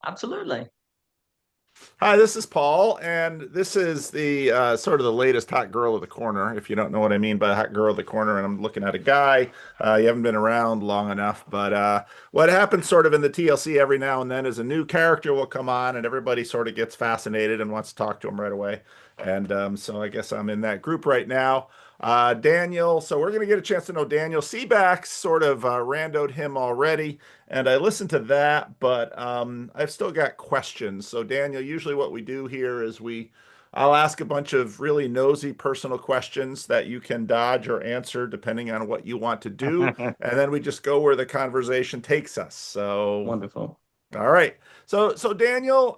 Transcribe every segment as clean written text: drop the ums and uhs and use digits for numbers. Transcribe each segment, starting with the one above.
Absolutely. Hi, this is Paul, and this is the sort of the latest hot girl of the corner, if you don't know what I mean by hot girl of the corner. And I'm looking at a guy. You haven't been around long enough, but what happens sort of in the TLC every now and then is a new character will come on, and everybody sort of gets fascinated and wants to talk to him right away. And so I guess I'm in that group right now. Daniel, so we're going to get a chance to know Daniel. Seabax sort of randoed him already. And I listened to that, but I've still got questions. So, Daniel, usually what we do here is I'll ask a bunch of really nosy personal questions that you can dodge or answer depending on what you want to do. And then we just go where the conversation takes us. So, Wonderful. all right. So Daniel,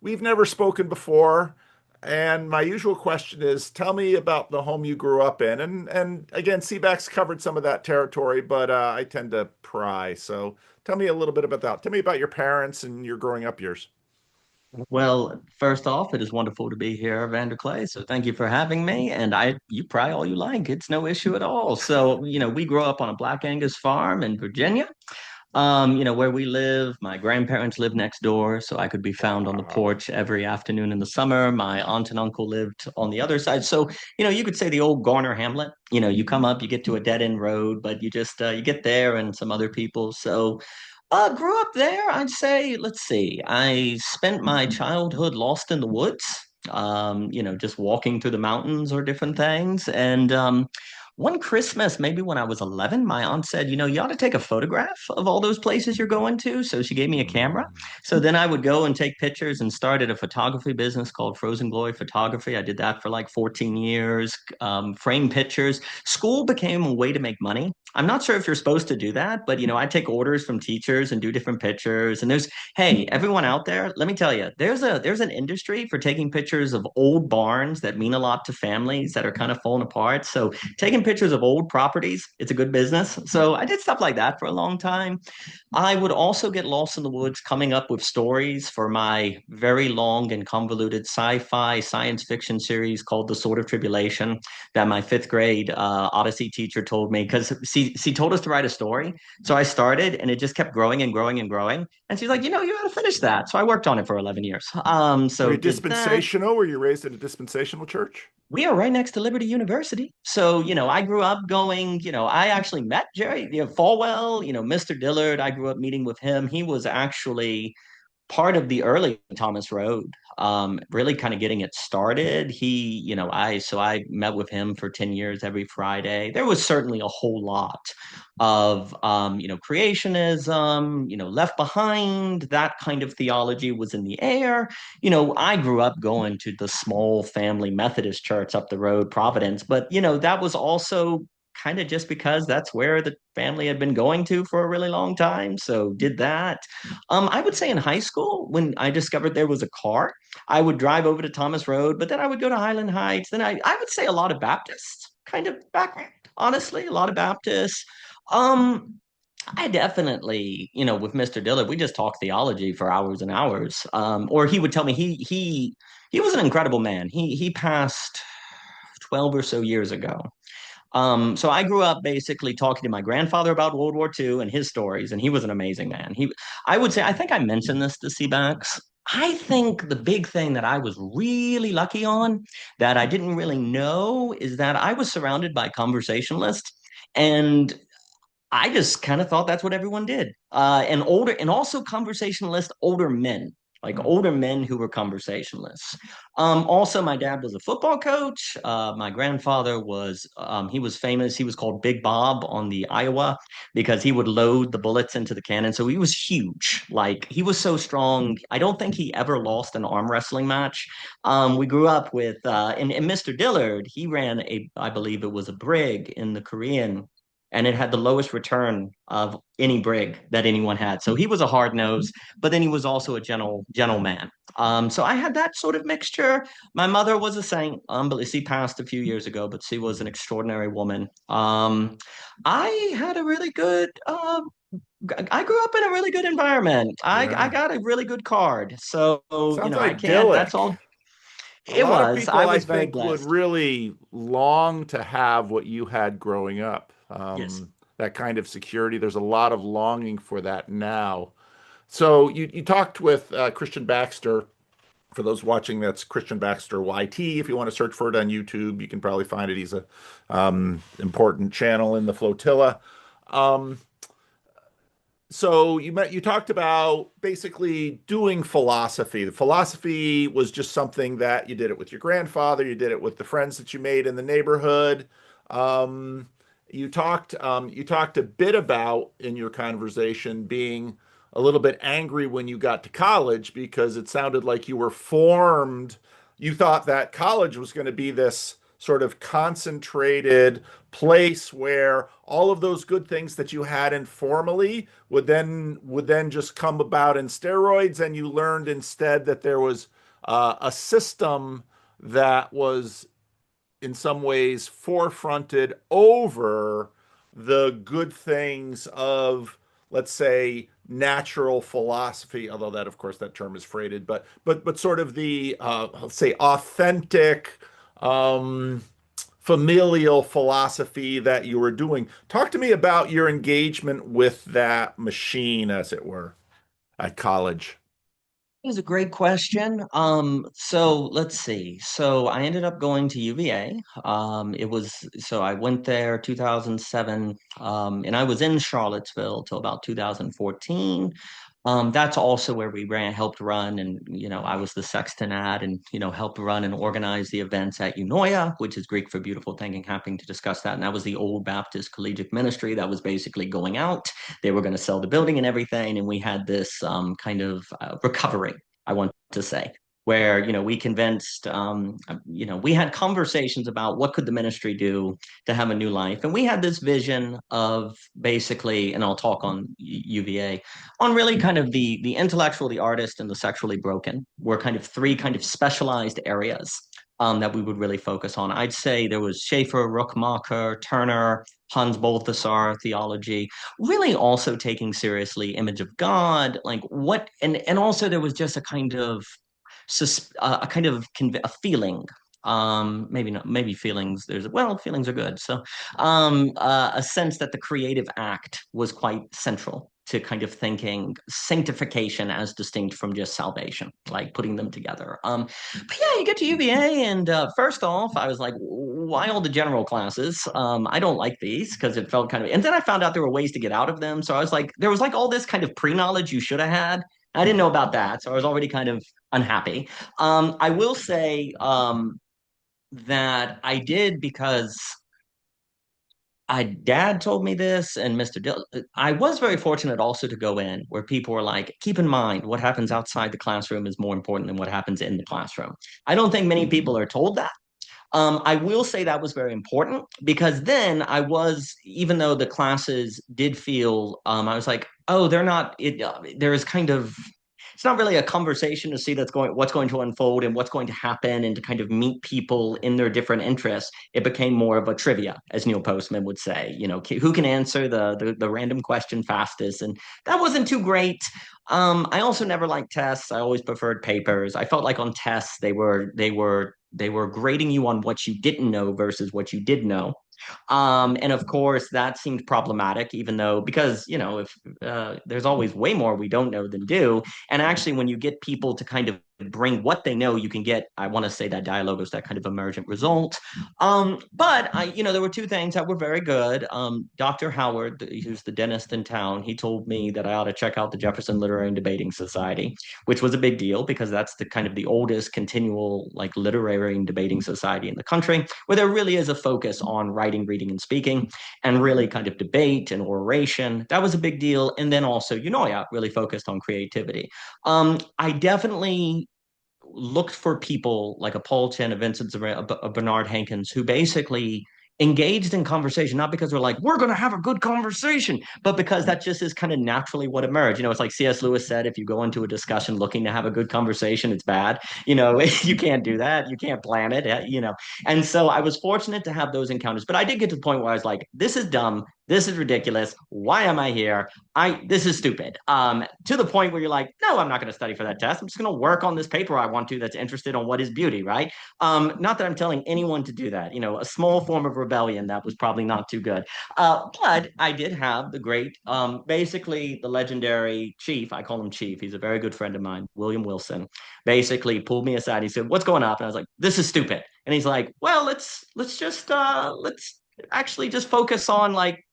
we've never spoken before, and my usual question is, tell me about the home you grew up in. And again, Seaback's covered some of that territory, but I tend to pry. So tell me a little bit about that. Tell me about your parents and your growing up years. Well, first off, it is wonderful to be here, Vander Clay. So thank you for having me. And you pry all you like. It's no issue at all. So, we grew up on a Black Angus farm in Virginia. Where we live, my grandparents lived next door, so I could be found on the Wow. porch every afternoon in the summer. My aunt and uncle lived on the other side. So, you could say the old Garner Hamlet. You come up, you get to a dead end road, but you just you get there and some other people. So, grew up there. I'd say, let's see. I spent my childhood lost in the woods. Just walking through the mountains or different things. And one Christmas, maybe when I was 11, my aunt said, you ought to take a photograph of all those places you're going to. So she gave me a camera. Mm. So then I would go and take pictures and started a photography business called Frozen Glory Photography. I did that for like 14 years, frame pictures. School became a way to make money. I'm not sure if you're supposed to do that, but I take orders from teachers and do different pictures. And hey, everyone out there, let me tell you, there's an industry for taking pictures of old barns that mean a lot to families that are kind of falling apart. So taking pictures of old properties, it's a good business. So I did stuff like that for a long time. I would also get lost in the woods coming up with stories for my very long and convoluted sci-fi science fiction series called The Sword of Tribulation that my fifth grade Odyssey teacher told me because she told us to write a story. So I started and it just kept growing and growing and growing. And she's like, you got to finish that. So I worked on it for 11 years. Were So you did that. dispensational? Were you raised in a dispensational church? We are right next to Liberty University. So, I grew up going, I actually met Jerry, Falwell, Mr. Dillard. I grew up meeting with him. He was actually part of the early Thomas Road, really kind of getting it started. I met with him for 10 years every Friday. There was certainly a whole lot of, creationism, left behind, that kind of theology was in the air. I grew up going to the small family Methodist church up the road, Providence, but, that was also kind of just because that's where the family had been going to for a really long time. So did that. I would say in high school, when I discovered there was a car, I would drive over to Thomas Road, but then I would go to Highland Heights. Then I would say a lot of Baptist kind of background, honestly, a lot of Baptists. Um, I definitely, with Mr. Dillard, we just talked theology for hours and hours. Or he would tell me he was an incredible man. He passed 12 or so years ago. So I grew up basically talking to my grandfather about World War II and his stories, and he was an amazing man. I would say, I think I mentioned this to Seabax. I think the big thing that I was really lucky on that I didn't really know is that I was surrounded by conversationalists, and I just kind of thought that's what everyone did. And also conversationalist older men, like Hmm. older men who were conversationalists. Also, my dad was a football coach. My grandfather he was famous. He was called Big Bob on the Iowa because he would load the bullets into the cannon. So he was huge. Like he was so strong. I don't think he ever lost an arm wrestling match. We grew up with, and Mr. Dillard, he ran I believe it was a brig in the Korean, and it had the lowest return of any brig that anyone had. So he was a hard nose, but then he was also a gentle man. So I had that sort of mixture. My mother was a saint, but she passed a few years ago, but she was an extraordinary woman. I had a really good. I grew up in a really good environment. I Yeah. got a really good card, so Sounds I can't. That's idyllic. all. A It lot of was. I people, I was very think, would blessed. really long to have what you had growing up. Yes. That kind of security. There's a lot of longing for that now. So you talked with Christian Baxter. For those watching, that's Christian Baxter YT. If you want to search for it on YouTube, you can probably find it. He's a important channel in the flotilla. Um, so you talked about basically doing philosophy. The philosophy was just something that you did it with your grandfather, you did it with the friends that you made in the neighborhood. Um, you talked a bit about in your conversation being a little bit angry when you got to college because it sounded like you were formed. You thought that college was going to be this sort of concentrated place where all of those good things that you had informally would then just come about in steroids, and you learned instead that there was a system that was in some ways forefronted over the good things of, let's say, natural philosophy, although that, of course, that term is freighted, but sort of the let's say authentic um, familial philosophy that you were doing. Talk to me about your engagement with that machine, as it were, at college. It was a great question. So let's see. So I ended up going to UVA. So I went there 2007, and I was in Charlottesville till about 2014. That's also where we helped run, and I was the sexton at, and helped run and organize the events at Eunoia, which is Greek for beautiful thing, and happy to discuss that. And that was the old Baptist collegiate ministry that was basically going out. They were going to sell the building and everything, and we had this kind of recovery, I want to say, where we convinced, we had conversations about what could the ministry do to have a new life, and we had this vision of basically, and I'll talk on UVA, on really kind of the intellectual, the artist, and the sexually broken were kind of three kind of specialized areas. That we would really focus on. I'd say there was Schaeffer, Rookmacher, Turner, Hans Balthasar theology, really also taking seriously image of God, like what, and also there was just a kind of a feeling, maybe not, maybe feelings, feelings are good, so a sense that the creative act was quite central to kind of thinking sanctification as distinct from just salvation, like putting them together. But yeah, you get to UVA, and first off, I was like, why all the general classes? I don't like these because it felt kind of, and then I found out there were ways to get out of them. So I was like, there was like all this kind of pre-knowledge you should have had. I didn't know about that. So I was already kind of unhappy. I will say that I did because dad told me this, and Mr. Dill. I was very fortunate also to go in where people were like, keep in mind what happens outside the classroom is more important than what happens in the classroom. I don't think many people are told that. I will say that was very important because then even though the classes did feel, I was like, oh, they're not, there is kind of, it's not really a conversation to see what's going to unfold and what's going to happen and to kind of meet people in their different interests. It became more of a trivia, as Neil Postman would say, who can answer the random question fastest. And that wasn't too great. I also never liked tests. I always preferred papers. I felt like on tests, they were grading you on what you didn't know versus what you did know. And of course, that seemed problematic, even though, because, if there's always way more we don't know than do. And actually, when you get people to kind of bring what they know, you can get, I want to say that dialogue is that kind of emergent result. But there were two things that were very good. Dr. Howard, who's the dentist in town, he told me that I ought to check out the Jefferson Literary and Debating Society, which was a big deal because that's the kind of the oldest continual like literary and debating society in the country, where there really is a focus on writing, reading, and speaking, and really kind of debate and oration. That was a big deal. And then also, really focused on creativity. I definitely looked for people like a Paul Chen, a Vincent Zimmer, a Bernard Hankins, who basically engaged in conversation, not because we're like, we're going to have a good conversation, but because that just is kind of naturally what emerged. It's like C.S. Lewis said, if you go into a discussion looking to have a good conversation, it's bad. You can't do that. You can't plan it. And so I was fortunate to have those encounters, but I did get to the point where I was like, this is dumb. This is ridiculous. Why am I here? This is stupid. To the point where you're like, no, I'm not going to study for that test. I'm just going to work on this paper I want to that's interested on what is beauty, right? Not that I'm telling anyone to do that. A small form of rebellion that was probably not too good. But I did have the great, basically the legendary chief. I call him Chief. He's a very good friend of mine, William Wilson. Basically pulled me aside. He said, "What's going on?" And I was like, "This is stupid." And he's like, "Well, let's actually just focus on like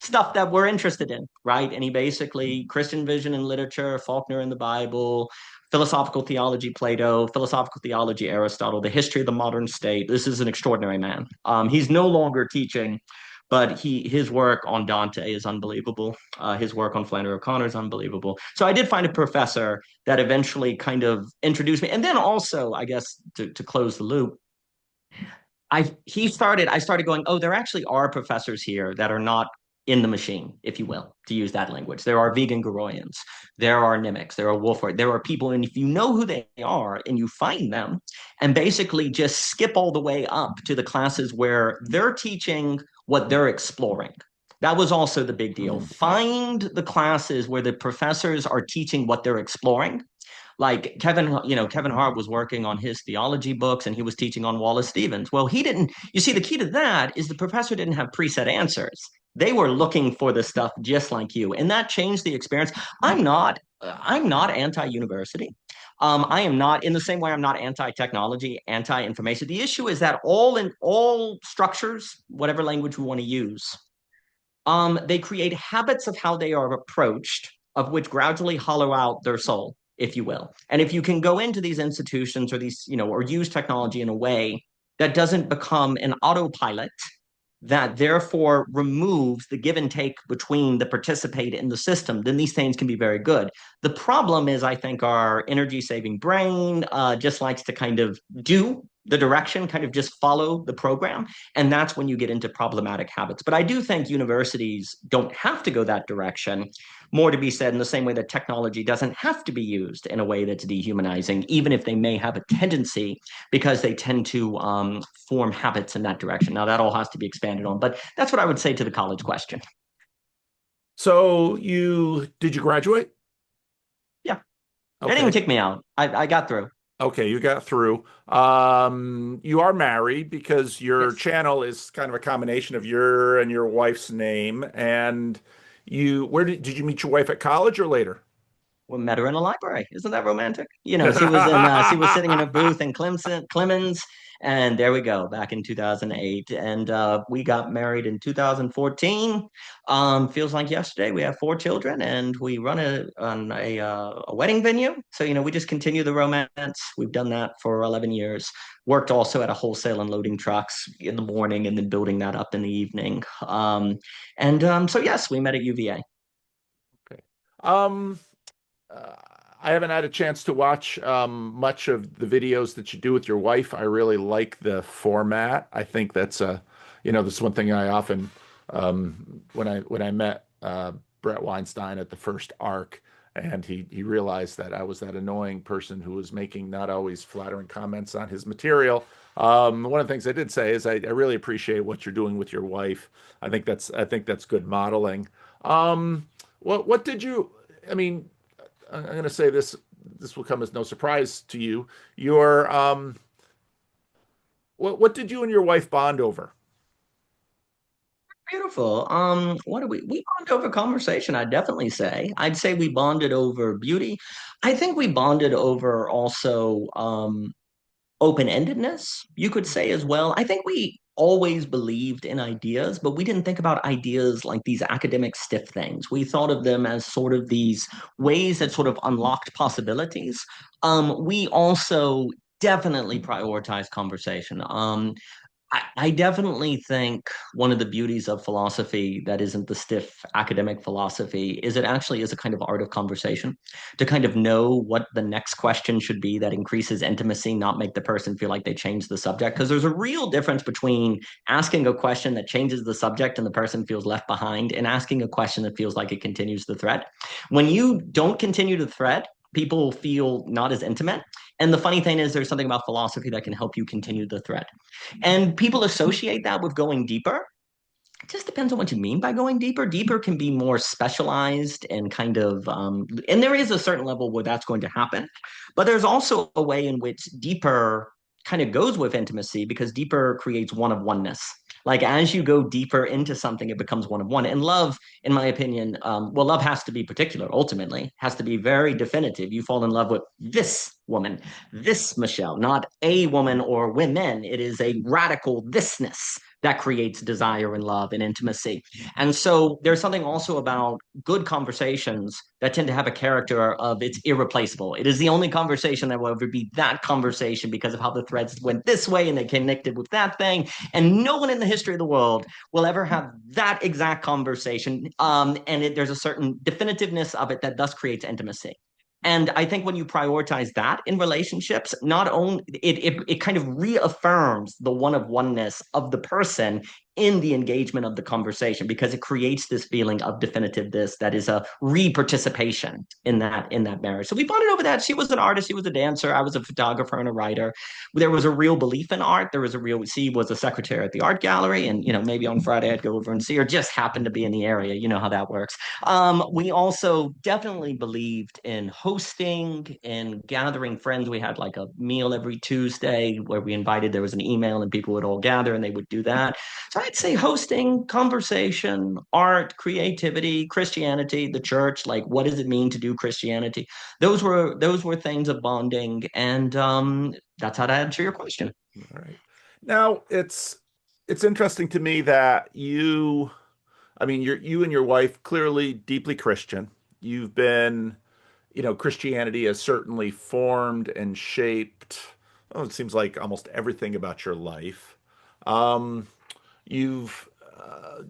stuff that we're interested in, right?" And he basically Christian vision and literature, Faulkner in the Bible, philosophical theology, Plato, philosophical theology, Aristotle, the history of the modern state. This is an extraordinary man. He's no longer teaching, but his work on Dante is unbelievable. His work on Flannery O'Connor is unbelievable. So I did find a professor that eventually kind of introduced me, and then also, I guess, to close the loop, I started going, oh, there actually are professors here that are not in the machine, if you will, to use that language. There are vegan Goroyans, there are Nimics, there are Wolford, there are people, and if you know who they are and you find them and basically just skip all the way up to the classes where they're teaching what they're exploring. That was also the big deal. Mm. Find the classes where the professors are teaching what they're exploring, like Kevin Hart was working on his theology books and he was teaching on Wallace Stevens. Well, he didn't, you see, the key to that is the professor didn't have preset answers. They were looking for the stuff just like you. And that changed the experience. I'm not anti-university. I am not in the same way I'm not anti-technology, anti-information. The issue is that all structures, whatever language we want to use, they create habits of how they are approached, of which gradually hollow out their soul, if you will. And if you can go into these institutions or these, or use technology in a way that doesn't become an autopilot, that therefore removes the give and take between the participate in the system, then these things can be very good. The problem is, I think our energy saving brain just likes to kind of do the direction, kind of just follow the program. And that's when you get into problematic habits. But I do think universities don't have to go that direction. More to be said, in the same way that technology doesn't have to be used in a way that's dehumanizing, even if they may have a tendency, because they tend to form habits in that direction. Now, that all has to be expanded on, but that's what I would say to the college question. So you did you graduate? Yeah, they didn't even Okay. kick me out. I got through. Okay, you got through. You are married because your Yes. channel is kind of a combination of your and your wife's name. And where did you meet your wife at college or later? We met her in a library. Isn't that romantic? She was sitting in a booth in Clemens, and there we go, back in 2008. And we got married in 2014. Feels like yesterday. We have four children, and we run a wedding venue. So, we just continue the romance. We've done that for 11 years. Worked also at a wholesale and loading trucks in the morning and then building that up in the evening. So, yes, we met at UVA. Okay. Um, Uh, I haven't had a chance to watch much of the videos that you do with your wife. I really like the format. I think this is one thing I often, when I met Brett Weinstein at the first arc, and he realized that I was that annoying person who was making not always flattering comments on his material. One of the things I did say is I really appreciate what you're doing with your wife. I think that's good modeling. What did you? I mean. I'm going to say this. This will come as no surprise to you. Your what did you and your wife bond over? Beautiful. What do we bond over conversation, I'd definitely say. I'd say we bonded over beauty. I think we bonded over also open-endedness, you could say as well. I think we always believed in ideas, but we didn't think about ideas like these academic stiff things. We thought of them as sort of these ways that sort of unlocked possibilities. We also definitely prioritize conversation. I definitely think one of the beauties of philosophy that isn't the stiff academic philosophy is it actually is a kind of art of conversation to kind of know what the next question should be that increases intimacy, not make the person feel like they changed the subject. Because there's a real difference between asking a question that changes the subject and the person feels left behind and asking a question that feels like it continues the thread. When you don't continue the thread, people feel not as intimate. And the funny thing is, there's something about philosophy that can help you continue the thread. And people associate that with going deeper. It just depends on what you mean by going deeper. Deeper can be more specialized and kind of, and there is a certain level where that's going to happen. But there's also a way in which deeper kind of goes with intimacy because deeper creates one of oneness. Like as you go deeper into something, it becomes one of one. And love, in my opinion, well, love has to be particular, ultimately, has to be very definitive. You fall in love with this woman, this Michelle, not a woman or women. It is a radical thisness that creates desire and love and intimacy. And so there's something also about good conversations that tend to have a character of it's irreplaceable. It is the only conversation that will ever be that conversation because of how the threads went this way and they connected with that thing. And no one in the history of the world will ever have that exact conversation. There's a certain definitiveness of it that thus creates intimacy. And I think when you prioritize that in relationships, not only it kind of reaffirms the one of oneness of the person in the engagement of the conversation because it creates this feeling of definitiveness that is a re-participation in that marriage. So we bonded over that. She was an artist, she was a dancer, I was a photographer and a writer. There was a real belief in art. There was a real she was a secretary at the art gallery, and maybe on Friday I'd go over and see her. Just happened to be in the area. You know how that works. We also definitely believed in hosting and gathering friends. We had like a meal every Tuesday where we invited, there was an email and people would all gather and they would do that. So I'd say hosting, conversation, art, creativity, Christianity, the church, like what does it mean to do Christianity? Those were things of bonding. And that's how to answer your question. All right. Now it's interesting to me that I mean, you and your wife clearly deeply Christian. You've been, Christianity has certainly formed and shaped, oh, it seems like almost everything about your life. Um, you've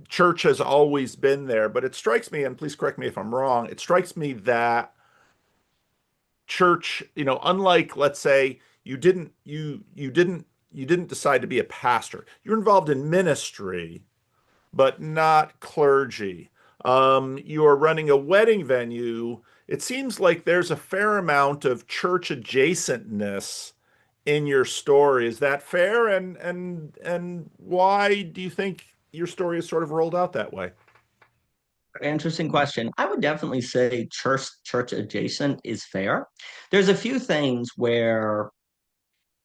church has always been there, but it strikes me, and please correct me if I'm wrong, it strikes me that church, unlike let's say you didn't decide to be a pastor. You're involved in ministry, but not clergy. You're running a wedding venue. It seems like there's a fair amount of church adjacentness in your story. Is that fair? And why do you think your story is sort of rolled out that way? Interesting question. I would definitely say church adjacent is fair. There's a few things where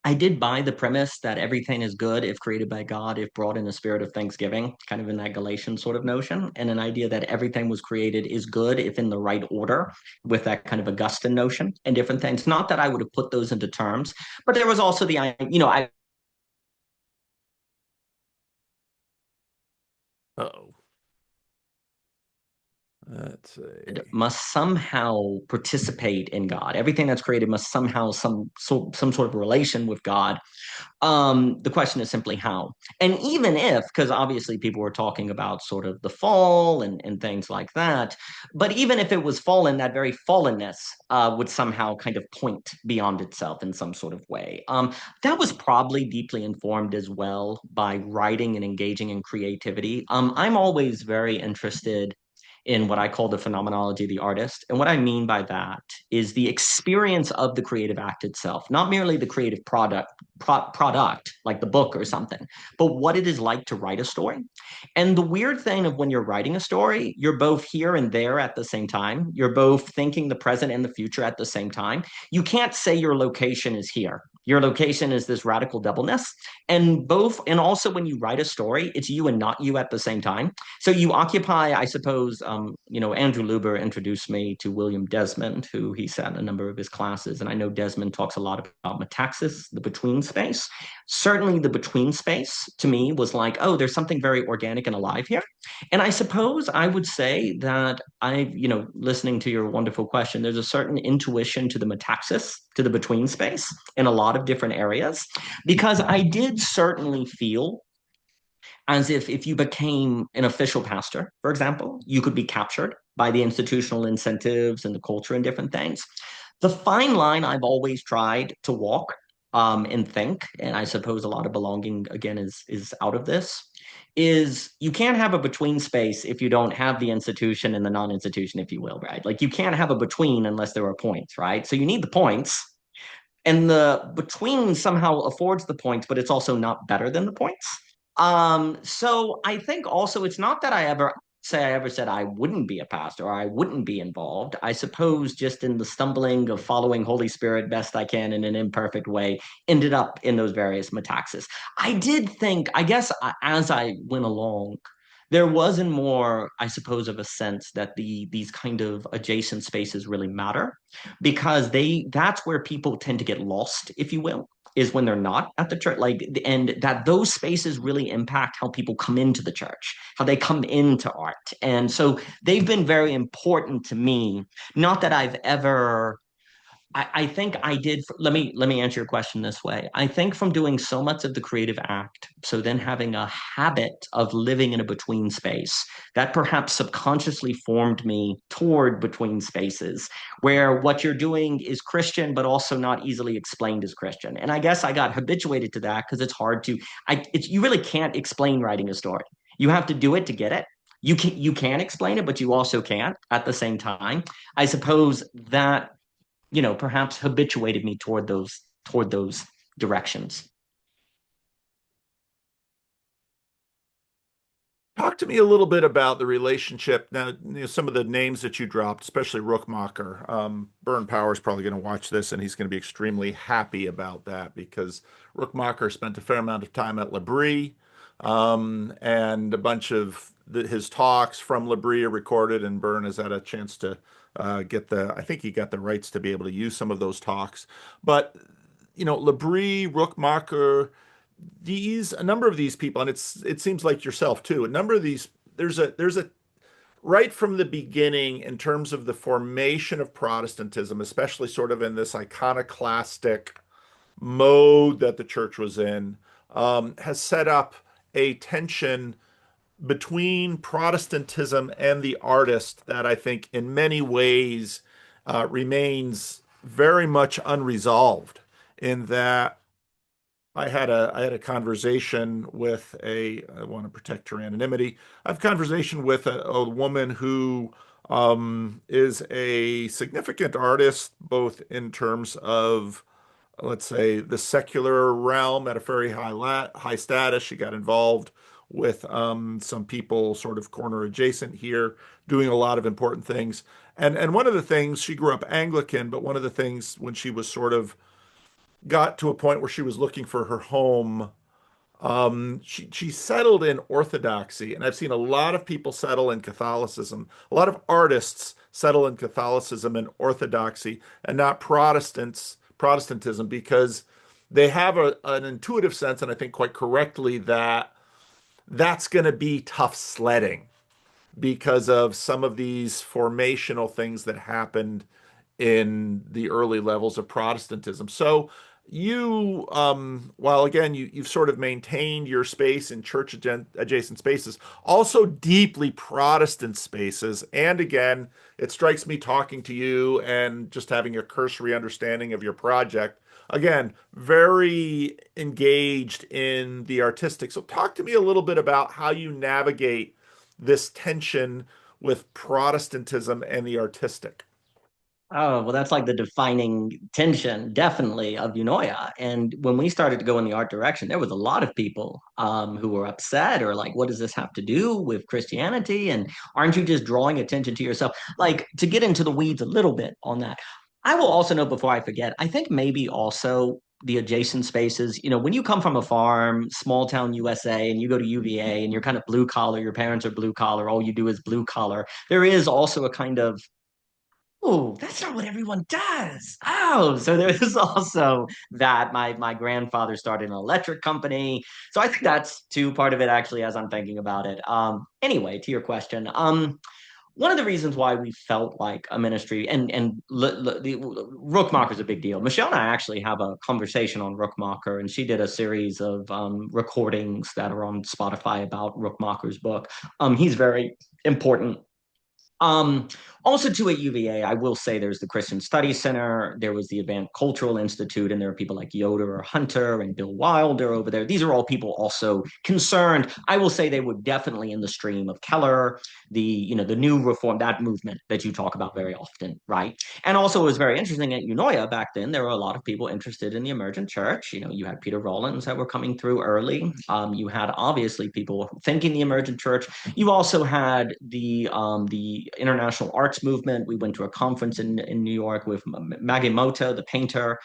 I did buy the premise that everything is good if created by God, if brought in a spirit of thanksgiving, kind of in that Galatian sort of notion, and an idea that everything was created is good if in the right order, with that kind of Augustine notion and different things. Not that I would have put those into terms, but there was also I Uh-oh. Let's see. must somehow participate in God. Everything that's created must somehow some sort of relation with God. The question is simply how. And even if, because obviously people were talking about sort of the fall and things like that, but even if it was fallen, that very fallenness would somehow kind of point beyond itself in some sort of way. That was probably deeply informed as well by writing and engaging in creativity. I'm always very interested in what I call the phenomenology of the artist. And what I mean by that is the experience of the creative act itself, not merely the creative product like the book or something, but what it is like to write a story. And the weird thing of when you're writing a story, you're both here and there at the same time. You're both thinking the present and the future at the same time. You can't say your location is here. Your location is this radical doubleness. And also when you write a story, it's you and not you at the same time. So you occupy, I suppose, Andrew Luber introduced me to William Desmond, who he sat in a number of his classes. And I know Desmond talks a lot about metaxis, the between space. Certainly the between space to me was like, oh, there's something very organic and alive here. And I suppose I would say that listening to your wonderful question, there's a certain intuition to the metaxis, to the between space in a lot of different areas, because I did certainly feel as if you became an official pastor, for example, you could be captured by the institutional incentives and the culture and different things. The fine line I've always tried to walk and think, and I suppose a lot of belonging again is out of this, is you can't have a between space if you don't have the institution and the non-institution, if you will, right? Like you can't have a between unless there are points, right? So you need the points, and the between somehow affords the points, but it's also not better than the points. So I think also it's not that I ever said I wouldn't be a pastor or I wouldn't be involved. I suppose just in the stumbling of following Holy Spirit best I can in an imperfect way, ended up in those various metaxas. I did think, I guess, as I went along, there wasn't more, I suppose, of a sense that these kind of adjacent spaces really matter because that's where people tend to get lost, if you will, is when they're not at the church, like, and that those spaces really impact how people come into the church, how they come into art. And so they've been very important to me. Not that I've ever, I think I did. Let me answer your question this way. I think from doing so much of the creative act, so then having a habit of living in a between space that perhaps subconsciously formed me toward between spaces, where what you're doing is Christian, but also not easily explained as Christian. And I guess I got habituated to that because it's hard to. You really can't explain writing a story. You have to do it to get it. You can explain it, but you also can't at the same time. I suppose that perhaps habituated me toward those directions. Talk to me a little bit about the relationship. Now, some of the names that you dropped, especially Rookmacher. Byrne Power is probably going to watch this and he's going to be extremely happy about that because Rookmacher spent a fair amount of time at L'Abri, and a bunch of his talks from L'Abri are recorded, and Byrne has had a chance to I think he got the rights to be able to use some of those talks. But, L'Abri, Rookmacher, a number of these people, and it seems like yourself too, a number of these, there's a right from the beginning in terms of the formation of Protestantism, especially sort of in this iconoclastic mode that the church was in, has set up a tension between Protestantism and the artist that I think in many ways remains very much unresolved. In that I had a conversation with I want to protect her anonymity. I have a conversation with a woman who is a significant artist, both in terms of, let's say, the secular realm at a very high status. She got involved with some people sort of corner adjacent here, doing a lot of important things. And one of the things, she grew up Anglican, but one of the things when she was sort of got to a point where she was looking for her home, she settled in Orthodoxy, and I've seen a lot of people settle in Catholicism. A lot of artists settle in Catholicism and Orthodoxy, and not Protestantism, because they have an intuitive sense, and I think quite correctly, that that's going to be tough sledding because of some of these formational things that happened in the early levels of Protestantism. So while again, you've sort of maintained your space in church adjacent spaces, also deeply Protestant spaces. And again, it strikes me talking to you and just having a cursory understanding of your project. Again, very engaged in the artistic. So talk to me a little bit about how you navigate this tension with Protestantism and the artistic. Oh, well, that's like the defining tension, definitely, of Eunoia. And when we started to go in the art direction, there was a lot of people who were upset or like, what does this have to do with Christianity? And aren't you just drawing attention to yourself? Like, to get into the weeds a little bit on that, I will also note before I forget, I think maybe also the adjacent spaces, when you come from a farm, small town USA, and you go to UVA and you're kind of blue collar, your parents are blue collar, all you do is blue collar, there is also a kind of, oh, that's not what everyone does. Oh, so there's also that. My grandfather started an electric company. So I think that's two part of it actually as I'm thinking about it. Anyway, to your question. One of the reasons why we felt like a ministry the Rookmacher is a big deal. Michelle and I actually have a conversation on Rookmacher, and she did a series of recordings that are on Spotify about Rookmacher's book. He's very important Um, Also, too, at UVA, I will say there's the Christian Studies Center, there was the Advanced Cultural Institute, and there are people like Yoder or Hunter and Bill Wilder over there. These are all people also concerned. I will say they were definitely in the stream of Keller, the new reform, that movement that you talk about very often, right? And also, it was very interesting at Unoya back then. There were a lot of people interested in the emergent church. You had Peter Rollins that were coming through early. You had obviously people thinking the emergent church. You also had the international arts movement. We went to a conference in New York with Magimoto, the painter,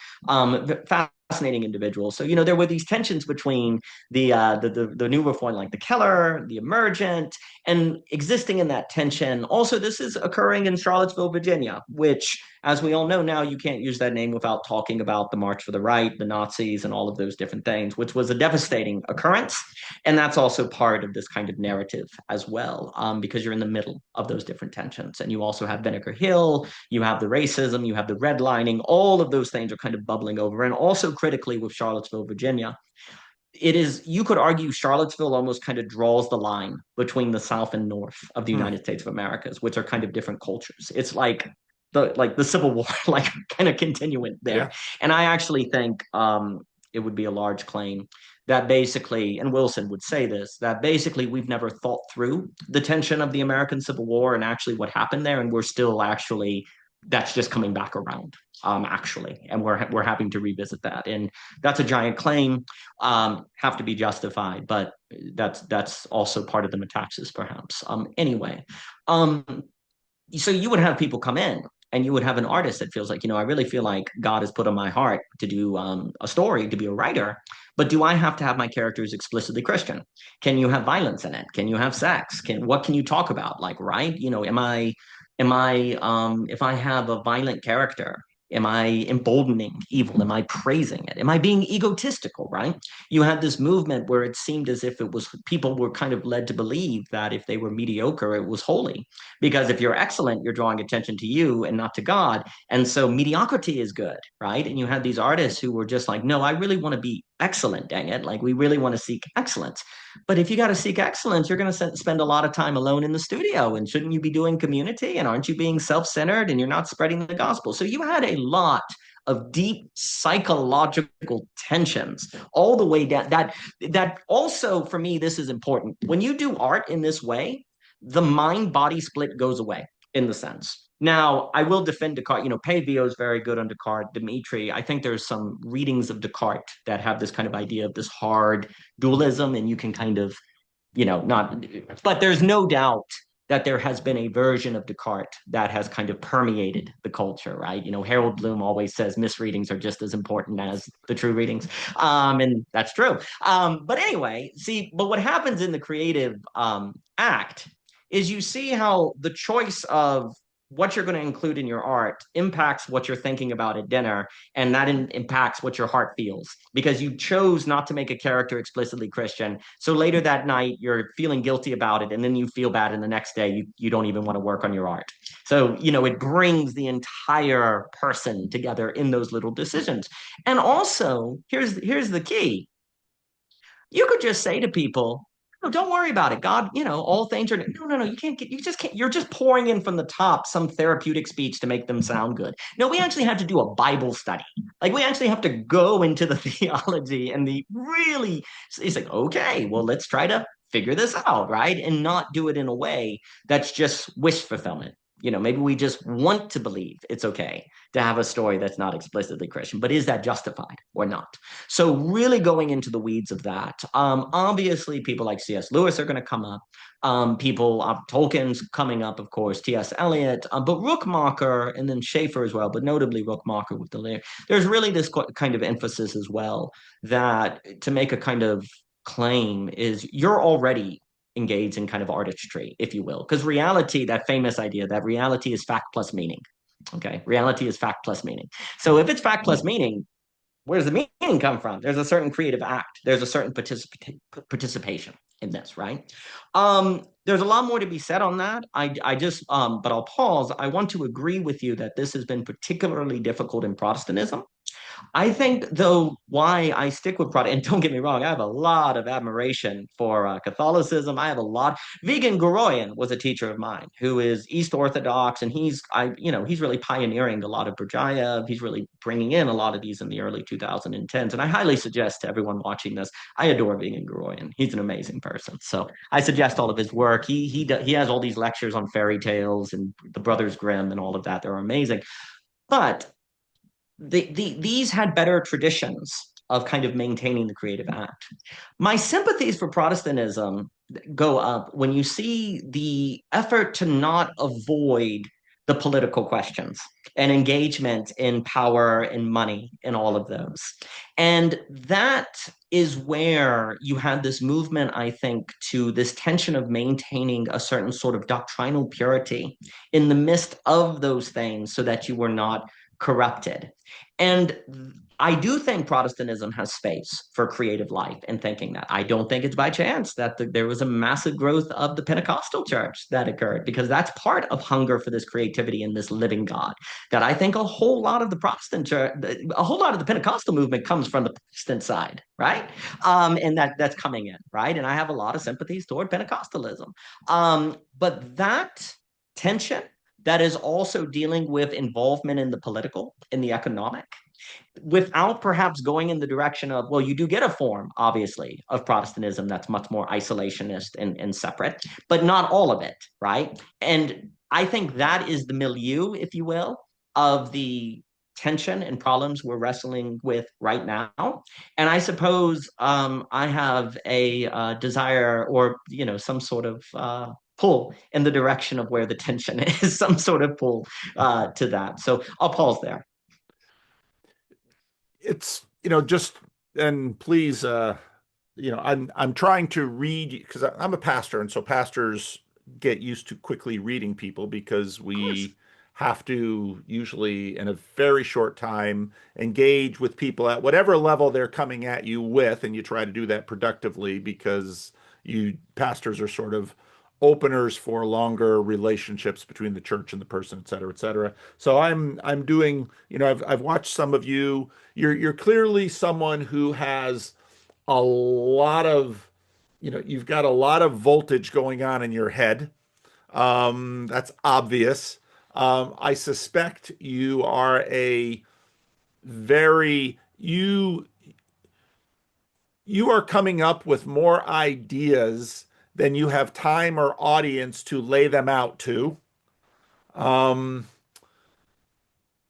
fascinating individual. So there were these tensions between the new reform, like the Keller, the emergent, and existing in that tension. Also, this is occurring in Charlottesville, Virginia, which, as we all know now, you can't use that name without talking about the March for the Right, the Nazis, and all of those different things, which was a devastating occurrence. And that's also part of this kind of narrative as well, because you're in the middle of those different tensions. And you also have Vinegar Hill, you have the racism, you have the redlining, all of those things are kind of bubbling over. And also critically with Charlottesville, Virginia, you could argue Charlottesville almost kind of draws the line between the South and North of the Hmm. United States of Americas, which are kind of different cultures. It's like the Civil War, like kind of continuant there. Yeah. And I actually think it would be a large claim that basically, and Wilson would say this, that basically we've never thought through the tension of the American Civil War and actually what happened there, and we're still actually that's just coming back around, actually, and we're having to revisit that, and that's a giant claim, have to be justified, but that's also part of the metaxas, perhaps. Anyway, um, so you would have people come in and you would have an artist that feels like, I really feel like God has put on my heart to do a story, to be a writer, but do I have to have my characters explicitly Christian? Can you have violence in it? Can you have sex? What can you talk about? Like, right? If I have a violent character, am I emboldening evil? Am I praising it? Am I being egotistical, right? You had this movement where it seemed as if it was people were kind of led to believe that if they were mediocre, it was holy. Because if you're excellent, you're drawing attention to you and not to God. And so mediocrity is good, right? And you had these artists who were just like, no, I really want to be excellent, dang it. Like, we really want to seek excellence. But if you got to seek excellence, you're going to spend a lot of time alone in the studio. And shouldn't you be doing community? And aren't you being self centered and you're not spreading the gospel? So you had a lot of deep psychological tensions all the way down. That also, for me, this is important. When you do art in this way, the mind body split goes away in the sense. Now, I will defend Descartes. Pavio is very good on Descartes. Dimitri, I think there's some readings of Descartes that have this kind of idea of this hard dualism, and you can kind of, not, but there's no doubt that there has been a version of Descartes that has kind of permeated the culture, right? Harold Bloom always says misreadings are just as important as the true readings. And that's true. But anyway, but what happens in the creative act is you see how the choice of what you're going to include in your art impacts what you're thinking about at dinner, and that impacts what your heart feels because you chose not to make a character explicitly Christian. So later that night, you're feeling guilty about it, and then you feel bad, and the next day, you don't even want to work on your art. So, it brings the entire person together in those little decisions. And also, here's the key. You could just say to people, no, don't worry about it. God, all things are no. You just can't, you're just pouring in from the top some therapeutic speech to make them sound good. No, we actually have to do a Bible study. Like, we actually have to go into the theology and it's like, okay, well, let's try to figure this out, right? And not do it in a way that's just wish fulfillment. Maybe we just want to believe it's okay to have a story that's not explicitly Christian, but is that justified or not? So really going into the weeds of that. Obviously, people like C.S. Lewis are going to come up. People, Tolkien's coming up, of course, T.S. Eliot, but Rookmaaker and then Schaeffer as well, but notably Rookmaaker with the layer. There's really this kind of emphasis as well that to make a kind of claim is you're already engaged in kind of artistry, if you will, because reality, that famous idea that reality is fact plus meaning. Okay, reality is fact plus meaning. So if it's fact plus meaning, where's the meaning come from? There's a certain creative act. There's a certain participation in this, right? There's a lot more to be said on that. I just, but I'll pause. I want to agree with you that this has been particularly difficult in Protestantism. I think, though, why I stick with Protestant, and don't get me wrong, I have a lot of admiration for Catholicism. I have a lot. Vegan Goroyan was a teacher of mine who is East Orthodox, and he's really pioneering a lot of Berjayev. He's really bringing in a lot of these in the early 2010s, and I highly suggest to everyone watching this. I adore Vegan Goroyan. He's an amazing person, so I suggest all of his work. He has all these lectures on fairy tales and the Brothers Grimm and all of that. They're amazing, but these had better traditions of kind of maintaining the creative act. My sympathies for Protestantism go up when you see the effort to not avoid the political questions and engagement in power and money and all of those. And that is where you had this movement, I think, to this tension of maintaining a certain sort of doctrinal purity in the midst of those things so that you were not corrupted. And I do think Protestantism has space for creative life and thinking that. I don't think it's by chance that there was a massive growth of the Pentecostal church that occurred, because that's part of hunger for this creativity and this living God. That I think a whole lot of the Protestant church, a whole lot of the Pentecostal movement comes from the Protestant side, right? And that's coming in, right? And I have a lot of sympathies toward Pentecostalism. But that tension that is also dealing with involvement in the political, in the economic, without perhaps going in the direction of, well, you do get a form, obviously, of Protestantism that's much more isolationist and separate, but not all of it, right? And I think that is the milieu, if you will, of the tension and problems we're wrestling with right now. And I suppose I have a desire, or some sort of pull in the direction of where the tension is, some sort of pull to that. So I'll pause there. It's, just, and please, I'm trying to read because I'm a pastor, and so pastors get used to quickly reading people because Of course. we have to usually in a very short time engage with people at whatever level they're coming at you with, and you try to do that productively because you pastors are sort of openers for longer relationships between the church and the person, et cetera, et cetera. So I'm doing, I've watched some of you. You're clearly someone who has a lot of, you've got a lot of voltage going on in your head. That's obvious. I suspect you are a very, you are coming up with more ideas than you have time or audience to lay them out to. Um,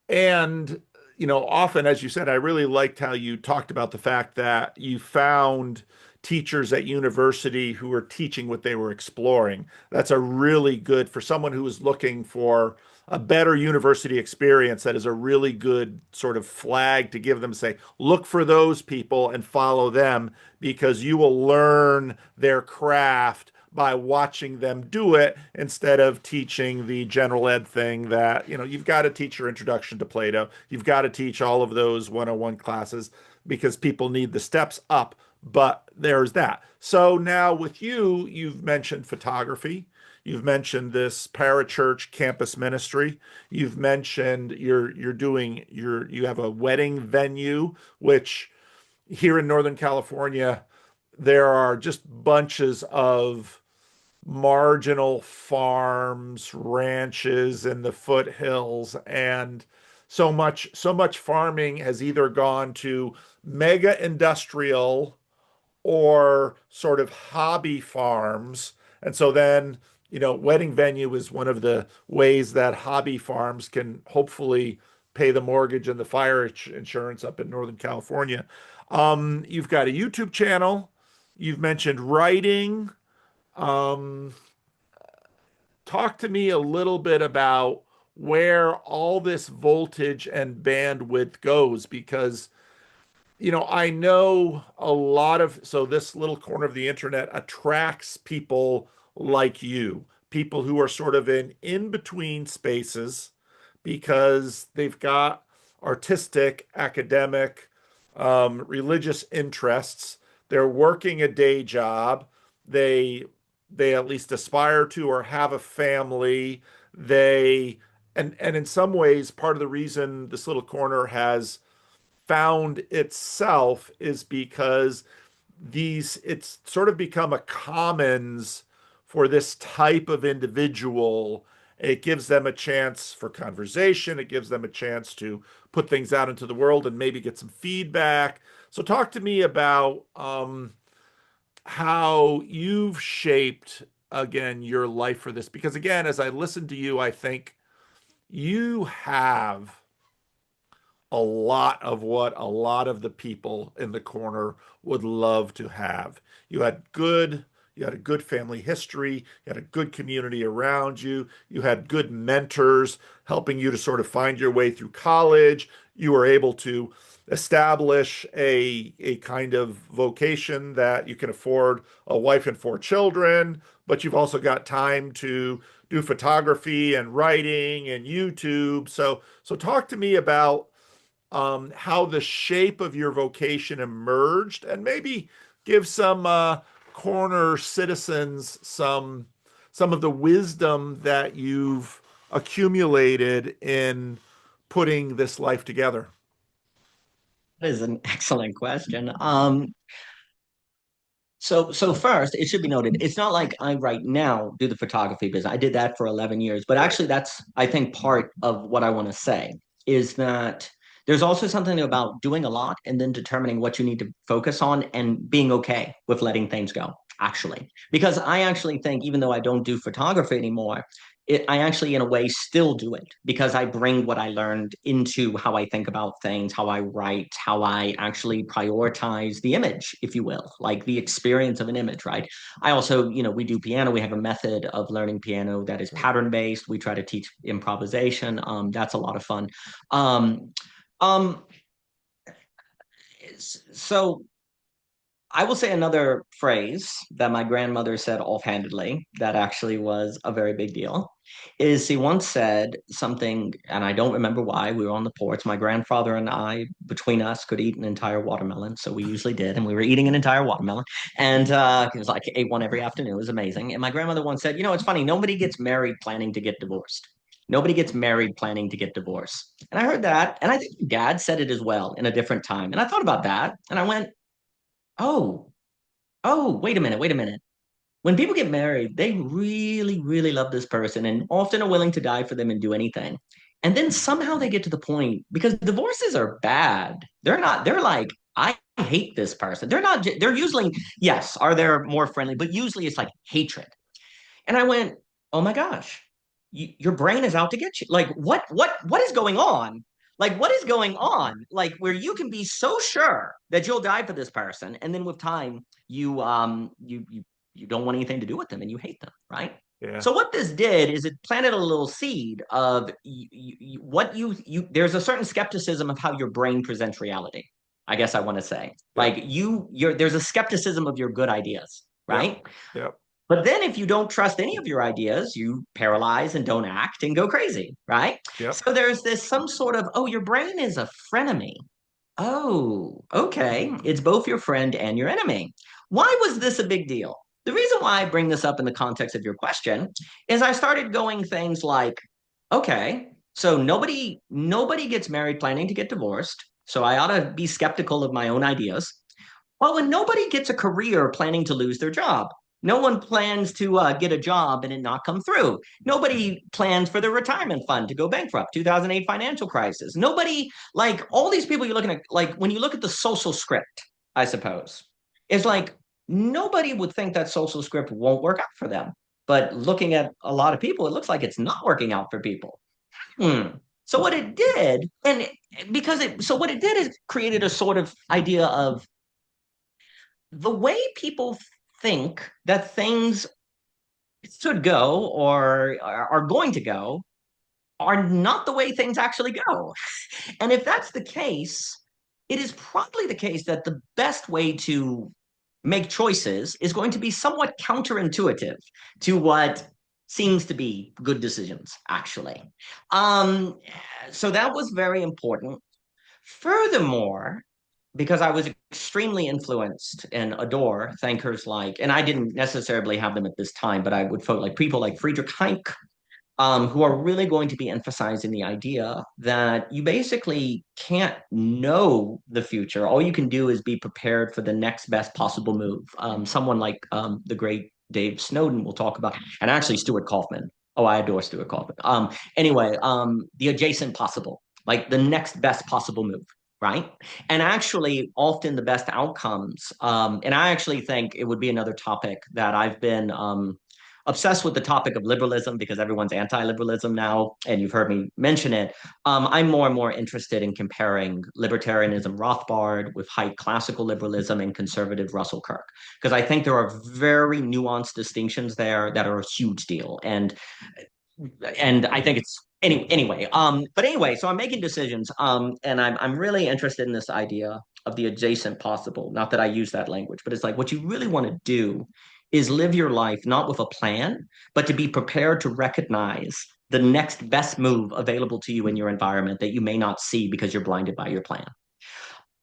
And, often, as you said, I really liked how you talked about the fact that you found teachers at university who were teaching what they were exploring. That's a really good, for someone who is looking for a better university experience, that is a really good sort of flag to give them, say, look for those people and follow them because you will learn their craft by watching them do it instead of teaching the general ed thing that, you've got to teach your introduction to Plato. You've got to teach all of those 101 classes because people need the steps up. But there's that. So now with you, you've mentioned photography. You've mentioned this parachurch campus ministry. You've mentioned you have a wedding venue, which here in Northern California, there are just bunches of marginal farms, ranches in the foothills, and so much farming has either gone to mega industrial or sort of hobby farms. And so then, wedding venue is one of the ways that hobby farms can hopefully pay the mortgage and the fire insurance up in Northern California. You've got a YouTube channel. You've mentioned writing. Um, Talk to me a little bit about where all this voltage and bandwidth goes because I know a lot of, so this little corner of the internet attracts people like you, people who are sort of in between spaces because they've got artistic, academic, religious interests. They're working a day job. They they at least aspire to or have a family. They and in some ways, part of the reason this little corner has found itself is because it's sort of become a commons for this type of individual. It gives them a chance for conversation. It gives them a chance to put things out into the world and maybe get some feedback. So talk to me about how you've shaped again your life for this. Because again, as I listen to you, I think you have a lot of what a lot of the people in the corner would love to have. You had good, you had a good family history, you had a good community around you, you had good mentors helping you to sort of find your way through college. You were able to establish a kind of vocation that you can afford a wife and four children, but you've also got time to do photography and writing and YouTube. So talk to me about how the shape of your vocation emerged, and maybe give some corner citizens some of the wisdom that you've accumulated in putting this life together. That is an excellent question. So first, it should be noted, it's not like I right now do the photography business. I did that for 11 years, but Right. actually that's I think part of what I want to say is that there's also something about doing a lot and then determining what you need to focus on and being okay with letting things go, actually. Because I actually think even though I don't do photography anymore, I actually, in a way, still do it because I bring what I learned into how I think about things, how I write, how I actually prioritize the image, if you will, like the experience of an image, right? I also, we do piano. We have a method of learning piano that is Right. pattern based. We try to teach improvisation. That's a lot of fun. Um, um, so I will say another phrase that my grandmother said offhandedly that actually was a very big deal is she once said something, and I don't remember why. We were on the porch. My grandfather and I, between us, could eat an entire watermelon. So we usually did. And we were eating an entire watermelon. And it was like ate one every afternoon. It was amazing. And my grandmother once said, it's funny. Nobody gets married planning to get divorced. Nobody gets married planning to get divorced. And I heard that. And I think dad said it as well in a different time. And I thought about that. And I went, oh, oh, wait a minute, wait a minute. When people get married, they really, really love this person and often are willing to die for them and do anything. And then somehow they get to the point because divorces are bad. They're like, I hate this person. They're usually, yes, are they more friendly, but usually it's like hatred. And I went, oh my gosh, your brain is out to get you. Like, what is going on? Like, what is going on? Like, where you can be so sure that you'll die for this person, and then with time, you don't want anything to do with them, and you hate them, right? Yeah. So what this did is it planted a little seed of what you. There's a certain skepticism of how your brain presents reality. I guess I want to say, Yep. like there's a skepticism of your good ideas, Yep. right? Yep. But then if you don't trust any of your ideas, you paralyze and don't act and go crazy, right? Yep. So there's this some sort of, oh, your brain is a frenemy. Oh, okay. It's both your friend and your enemy. Why was this a big deal? The reason why I bring this up in the context of your question is I started going things like, okay, so nobody gets married planning to get divorced. So I ought to be skeptical of my own ideas. Well, when nobody gets a career planning to lose their job, no one plans to get a job and it not come through. Nobody plans for their retirement fund to go bankrupt. 2008 financial crisis. Nobody, like all these people you're looking at, like when you look at the social script, I suppose, it's like nobody would think that social script won't work out for them. But looking at a lot of people, it looks like it's not working out for people. Hmm. So what it did, and because it, so what it did is created a sort of idea of the way people think that things should go or are going to go are not the way things actually go. And if that's the case, it is probably the case that the best way to make choices is going to be somewhat counterintuitive to what seems to be good decisions, actually. Um, so that was very important. Furthermore, because I was extremely influenced and adore thinkers like, and I didn't necessarily have them at this time, but I would folk like people like Friedrich Hayek. who are really going to be emphasizing the idea that you basically can't know the future. All you can do is be prepared for the next best possible move. Someone like the great Dave Snowden will talk about, and actually Stuart Kaufman. Oh, I adore Stuart Kaufman. Anyway, the adjacent possible, like the next best possible move, right? And actually, often the best outcomes. And I actually think it would be another topic that I've been obsessed with the topic of liberalism because everyone's anti-liberalism now, and you've heard me mention it. I'm more and more interested in comparing libertarianism Rothbard with Haidt classical liberalism and conservative Russell Kirk, because I think there are very nuanced distinctions there that are a huge deal. And I think it's but anyway, so I'm making decisions, and I'm really interested in this idea of the adjacent possible. Not that I use that language, but it's like what you really want to do is live your life not with a plan, but to be prepared to recognize the next best move available to you in your environment that you may not see because you're blinded by your plan.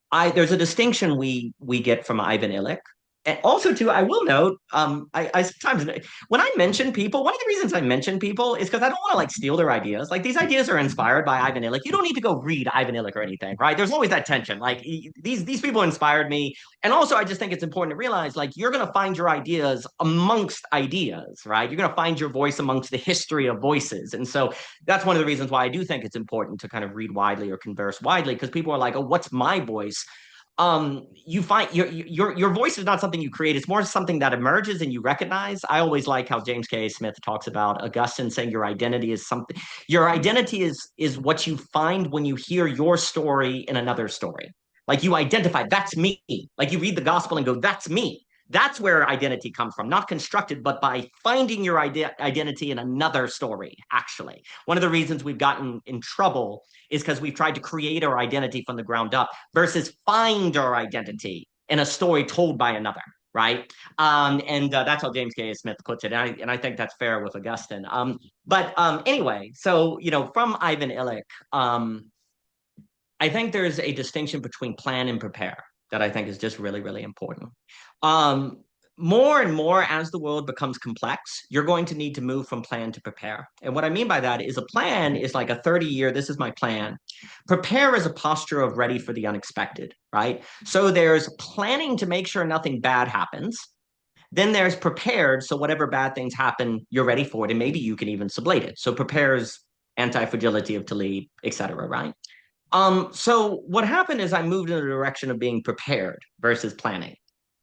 I There's a distinction we get from Ivan Illich. And also, too, I will note, I sometimes when I mention people, one of the reasons I mention people is because I don't want to like steal their ideas. Like these ideas are inspired by Ivan Illich. You don't need to go read Ivan Illich or anything, right? There's always that tension. Like these people inspired me, and also I just think it's important to realize like you're going to find your ideas amongst ideas, right? You're going to find your voice amongst the history of voices, and so that's one of the reasons why I do think it's important to kind of read widely or converse widely because people are like, oh, what's my voice? You find your voice is not something you create, it's more something that emerges and you recognize. I always like how James K. Smith talks about Augustine saying your identity is what you find when you hear your story in another story. Like you identify, that's me. Like you read the gospel and go, that's me. That's where identity comes from, not constructed, but by finding your identity in another story, actually. One of the reasons we've gotten in trouble is because we've tried to create our identity from the ground up versus find our identity in a story told by another, right? And That's how James K. Smith puts it. And I think that's fair with Augustine. Anyway, so, from Ivan Illich, I think there's a distinction between plan and prepare that I think is just really, really important. Um, More and more as the world becomes complex, you're going to need to move from plan to prepare. And what I mean by that is a plan is like a 30-year, this is my plan. Prepare is a posture of ready for the unexpected, right? So there's planning to make sure nothing bad happens. Then there's prepared. So whatever bad things happen, you're ready for it. And maybe you can even sublate it. So prepares anti-fragility of Talib, et cetera, right? So what happened is I moved in the direction of being prepared versus planning.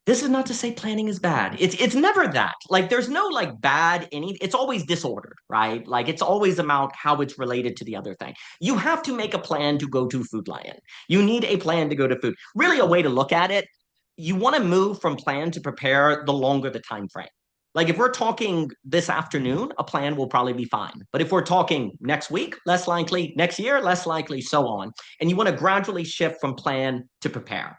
This is not to say planning is bad. It's never that. Like there's no like bad any it's always disordered, right? Like it's always about how it's related to the other thing. You have to make a plan to go to Food Lion. You need a plan to go to food. Really a way to look at it, you want to move from plan to prepare the longer the time frame. Like if we're talking this afternoon, a plan will probably be fine. But if we're talking next week, less likely, next year, less likely, so on. And you want to gradually shift from plan to prepare.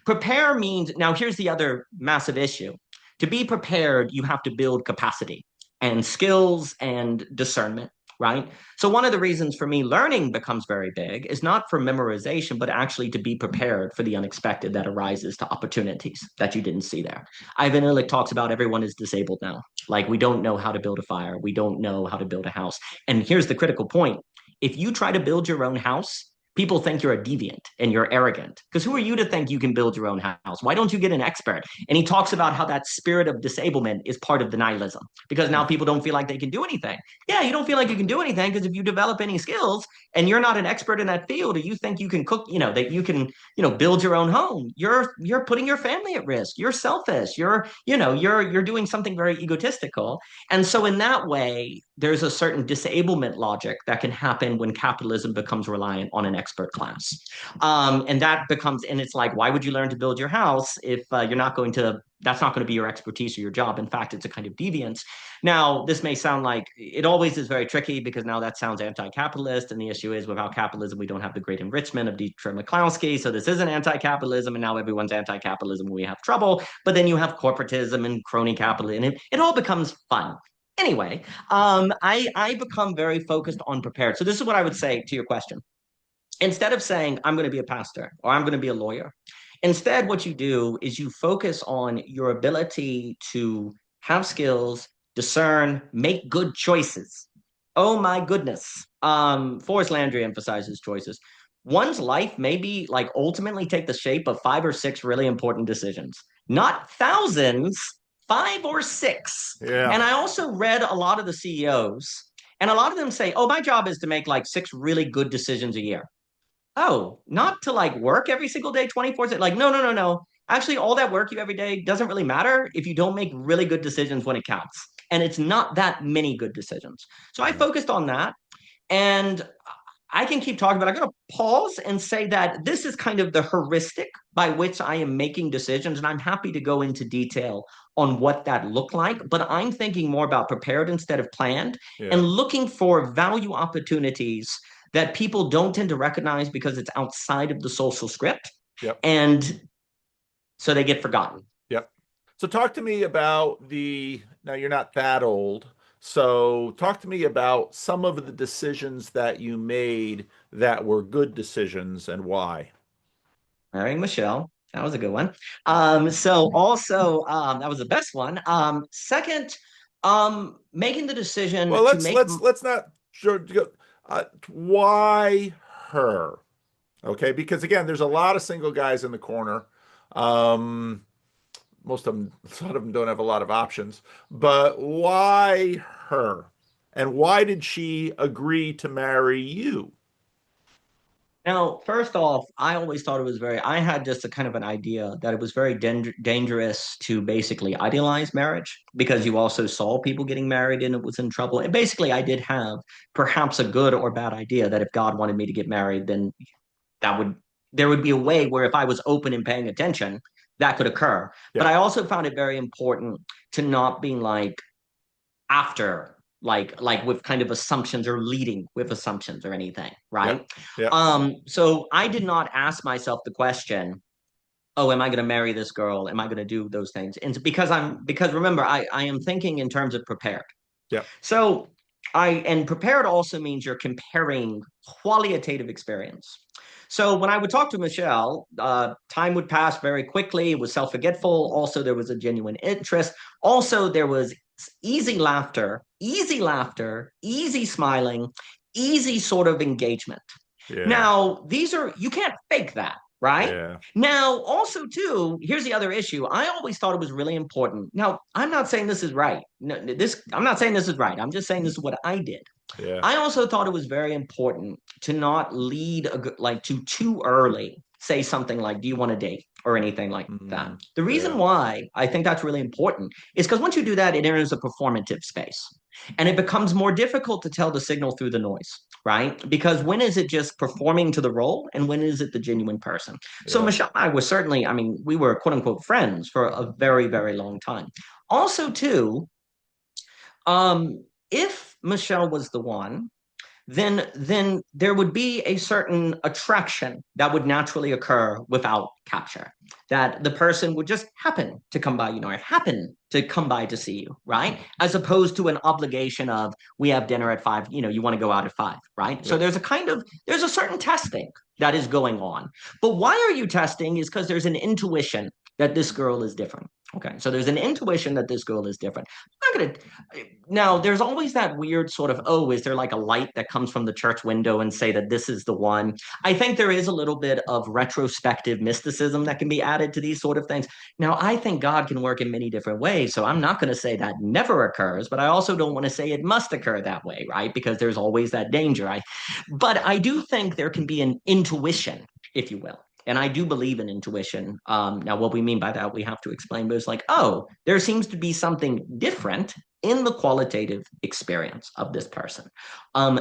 Prepare means, now here's the other massive issue. To be prepared, you have to build capacity and skills and discernment, right? So one of the reasons for me learning becomes very big is not for memorization, but actually to be prepared for the unexpected that arises to opportunities that you didn't see there. Ivan Illich talks about everyone is disabled now. Like we don't know how to build a fire. We don't know how to build a house. And here's the critical point. If you try to build your own house, people think you're a deviant and you're arrogant. Because who are you to think you can build your own house? Why don't you get an expert? And he talks about how that spirit of disablement is part of denialism because now people don't feel like they can do anything. Yeah, you don't feel like you can do anything because if you develop any skills and you're not an expert in that field or you think you can cook, that you can, build your own home, you're putting your family at risk. You're selfish. You're doing something very egotistical. And so in that way, there's a certain disablement logic that can happen when capitalism becomes reliant on an expert class. And that becomes, and it's like, why would you learn to build your house if you're not going to, that's not going to be your expertise or your job. In fact, it's a kind of deviance. Now, this may sound like it always is very tricky because now that sounds anti-capitalist. And the issue is without capitalism, we don't have the great enrichment of Dietrich McCloskey. So this isn't anti-capitalism. And now everyone's anti-capitalism. We have trouble. But then you have corporatism and crony capitalism. And it all becomes fun. Anyway, I become very focused on prepared. So this is what I would say to your question. Instead of saying I'm going to be a pastor or I'm going to be a lawyer, instead what you do is you focus on your ability to have skills, discern, make good choices Oh my goodness. Forrest Landry emphasizes choices. One's life may be like ultimately take the shape of five or six really important decisions, not thousands, five or six. Yeah. And I also read a lot of the CEOs, and a lot of them say, oh, my job is to make like six really good decisions a year. Oh, not to like work every single day, 24/7. Like, no, no, no, no. Actually, all that work you every day doesn't really matter if you don't make really good decisions when it counts. And it's not that many good decisions. So I Yeah. focused on that. And I can keep talking, but I'm going to pause and say that this is kind of the heuristic by which I am making decisions. And I'm happy to go into detail on what that looked like. But I'm thinking more about prepared instead of planned and Yeah. looking for value opportunities that people don't tend to recognize because it's outside of the social script. Yep. And so they get forgotten. Yep. So talk to me about now you're not that old. So talk to me about some of the decisions that you made that were good decisions and why. Marrying Michelle. That was a good one. So also that was the best one. Second, making the decision Well, to let's make let's not sure why her? Okay, because again, there's a lot of single guys in the corner. Um, most of them, a lot of them don't have a lot of options. But why her? And why did she agree to marry you? now, first off, I always thought it was very, I had just a kind of an idea that it was very dangerous to basically idealize marriage because you also saw people getting married and it was in trouble. And basically, I did have perhaps a good or bad idea that if God wanted me to get married, then that would there would be a way where if I was open and paying attention, that could occur. But Yeah, I also found it very important to not being like after like with kind of assumptions or leading with assumptions or anything, yeah, right? yeah, So I did not ask myself the question, oh, am I going to marry this girl? Am I going to do those things? And because remember, I am thinking in terms of prepared. yeah, So and prepared also means you're comparing qualitative experience. So when I would talk to Michelle, time would pass very quickly. It was self-forgetful. Also, there was a genuine interest. Also, there was easy laughter, easy smiling, easy sort of engagement. yeah, Now, these are, you can't fake that, right? yeah, Now, also, too, here's the other issue. I always thought it was really important. Now, I'm not saying this is right. No, I'm not saying this is right. I'm just saying this is what I did. yeah, I also thought it was very important to not lead like to too early say something like, do you want to date or anything like that. mm, The reason yeah, why I think that's really important is because once you do that, it enters a performative space and it becomes more difficult to tell the signal through the noise, right? Because when is it just performing to the role and when is it the genuine person? So yeah, Michelle and I were certainly, I mean, we were quote unquote friends for a very, very long time. Also, too, if Michelle was the one, then there would be a certain attraction that would naturally occur without capture. That the person would just happen to come by, or happen to come by to see you, right? As opposed to an obligation of we have dinner at 5, you want to go out at 5, right? So yep, there's a certain testing that is going on. But why are you testing is because there's an intuition that this girl is different. Okay, so there's an intuition that this girl is different. I'm not gonna now there's always that weird sort of, oh, is there like a light that comes from the church window and say that this is the one? I think there is a little bit of retrospective mysticism that can be added to these sort of things. Now, I think God can work in many different ways, so I'm not going to say that never occurs, but I also don't want to say it must occur that way, right? Because there's always that danger. But I do think there can be an intuition, if you will. And I do believe in intuition. Now, what we mean by that, we have to explain. But it's like, oh, there seems to be something different in the qualitative experience of this person.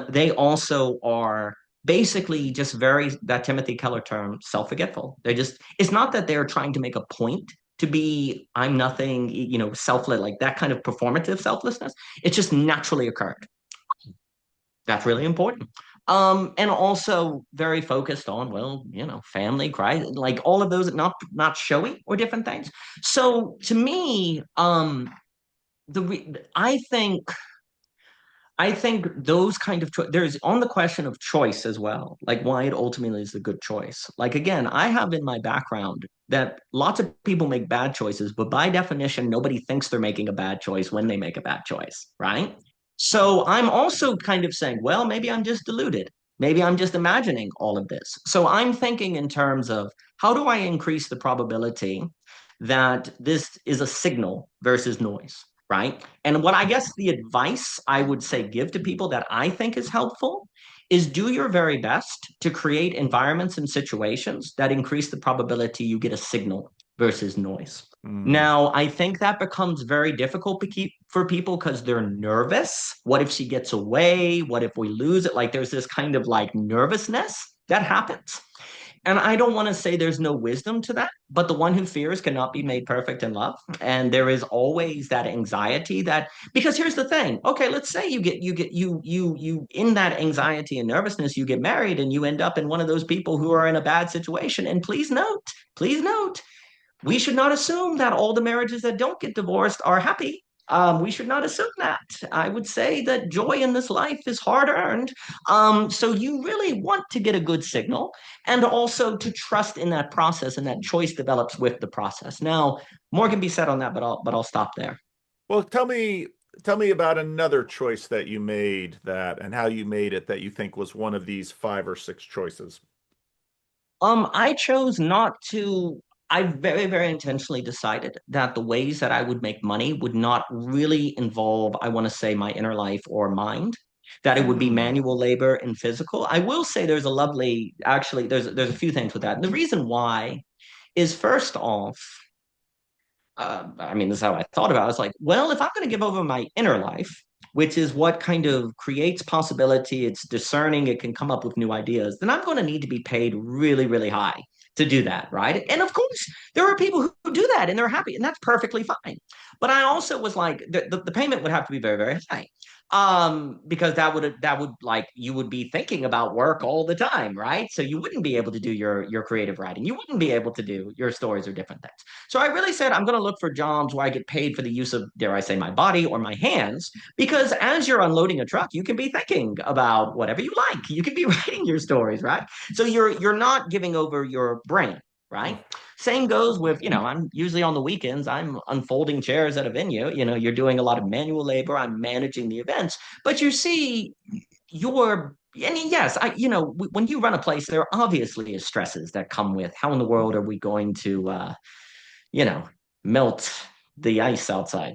They also are basically just very, that Timothy Keller term, self-forgetful. It's not that they're trying to make a point to be, I'm nothing, selfless, like that kind of performative selflessness. It just naturally occurred. That's really important. And also very focused on, well, family, cry, like all of those, not showy or different things. So to me, I think those kind of there's on the question of choice as well, like why it ultimately is a good choice. Like again, I have in my background that lots of people make bad choices, but by definition, nobody thinks they're making a bad choice when they make a bad choice, right? So I'm also kind of saying, well, maybe I'm just deluded. Maybe I'm just imagining all of this. So I'm thinking in terms of how do I increase the probability that this is a signal versus noise, right? And what I guess the advice I would say give to people that I think is helpful is do your very best to create environments and situations that increase the probability you get a signal versus noise. Hmm. Now, I think that becomes very difficult for people because they're nervous. What if she gets away? What if we lose it? Like there's this kind of like nervousness that happens. And I don't want to say there's no wisdom to that, but the one who fears cannot be made perfect in love. And there is always that anxiety that, because here's the thing. Okay, let's say in that anxiety and nervousness, you get married and you end up in one of those people who are in a bad situation. And please note, we should not assume that all the marriages that don't get divorced are happy. We should not assume that. I would say that joy in this life is hard earned. So you really want to get a good signal and also to trust in that process and that choice develops with the process. Now, more can be said on that, but I'll stop there. Well, tell me about another choice that you made that and how you made it that you think was one of these five or six choices. I chose not to. I very, very intentionally decided that the ways that I would make money would not really involve, I want to say, my inner life or mind, that it would be Hmm. manual labor and physical. I will say actually, there's a few things with that. And the reason why is first off, I mean, this is how I thought about it. I was like, well, if I'm going to give over my inner life, which is what kind of creates possibility, it's discerning, it can come up with new ideas, then I'm going to need to be paid really, really high to do that, right? And of course, there are people who do that and they're happy, and that's perfectly fine. But I also was like, the payment would have to be very, very high. Because that would like you would be thinking about work all the time, right? So you wouldn't be able to do your creative writing. You wouldn't be able to do your stories or different things. So I really said, I'm going to look for jobs where I get paid for the use of, dare I say, my body or my hands, because as you're unloading a truck, you can be thinking about whatever you like. You can be writing your stories, right? So you're not giving over your brain, right? Same goes with, I'm usually on the weekends, I'm unfolding chairs at a venue. You're doing a lot of manual labor, I'm managing the events, but you see, and yes, when you run a place, there obviously is stresses that come with how in the world are we going to, you know, melt the ice outside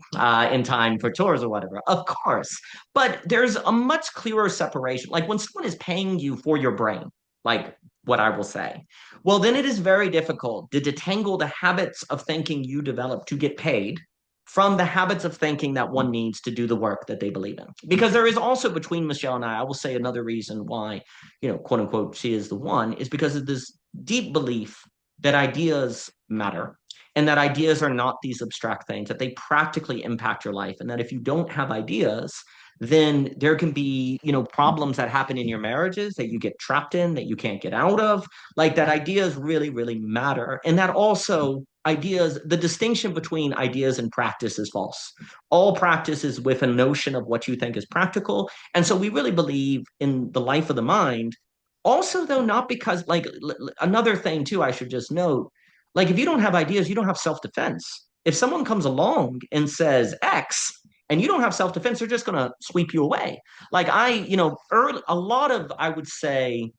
in time for tours or whatever. Of course. But there's a much clearer separation. Like when someone is paying you for your brain, like what I will say, well, then it is very difficult to detangle the habits of thinking you develop to get paid from the habits of thinking that one needs to do the work that they believe in. Because there is also between Michelle and I will say another reason why, quote unquote, she is the one is because of this deep belief that ideas matter and that ideas are not these abstract things, that they practically impact your life, and that if you don't have ideas, then there can be, problems that happen in your marriages that you get trapped in, that you can't get out of, like that ideas really, really matter. And that also ideas, the distinction between ideas and practice is false. All practice is with a notion of what you think is practical. And so we really believe in the life of the mind. Also, though, not because, like, another thing, too, I should just note like if you don't have ideas, you don't have self-defense. If someone comes along and says X and you don't have self-defense, they're just going to sweep you away. Like a lot of I would say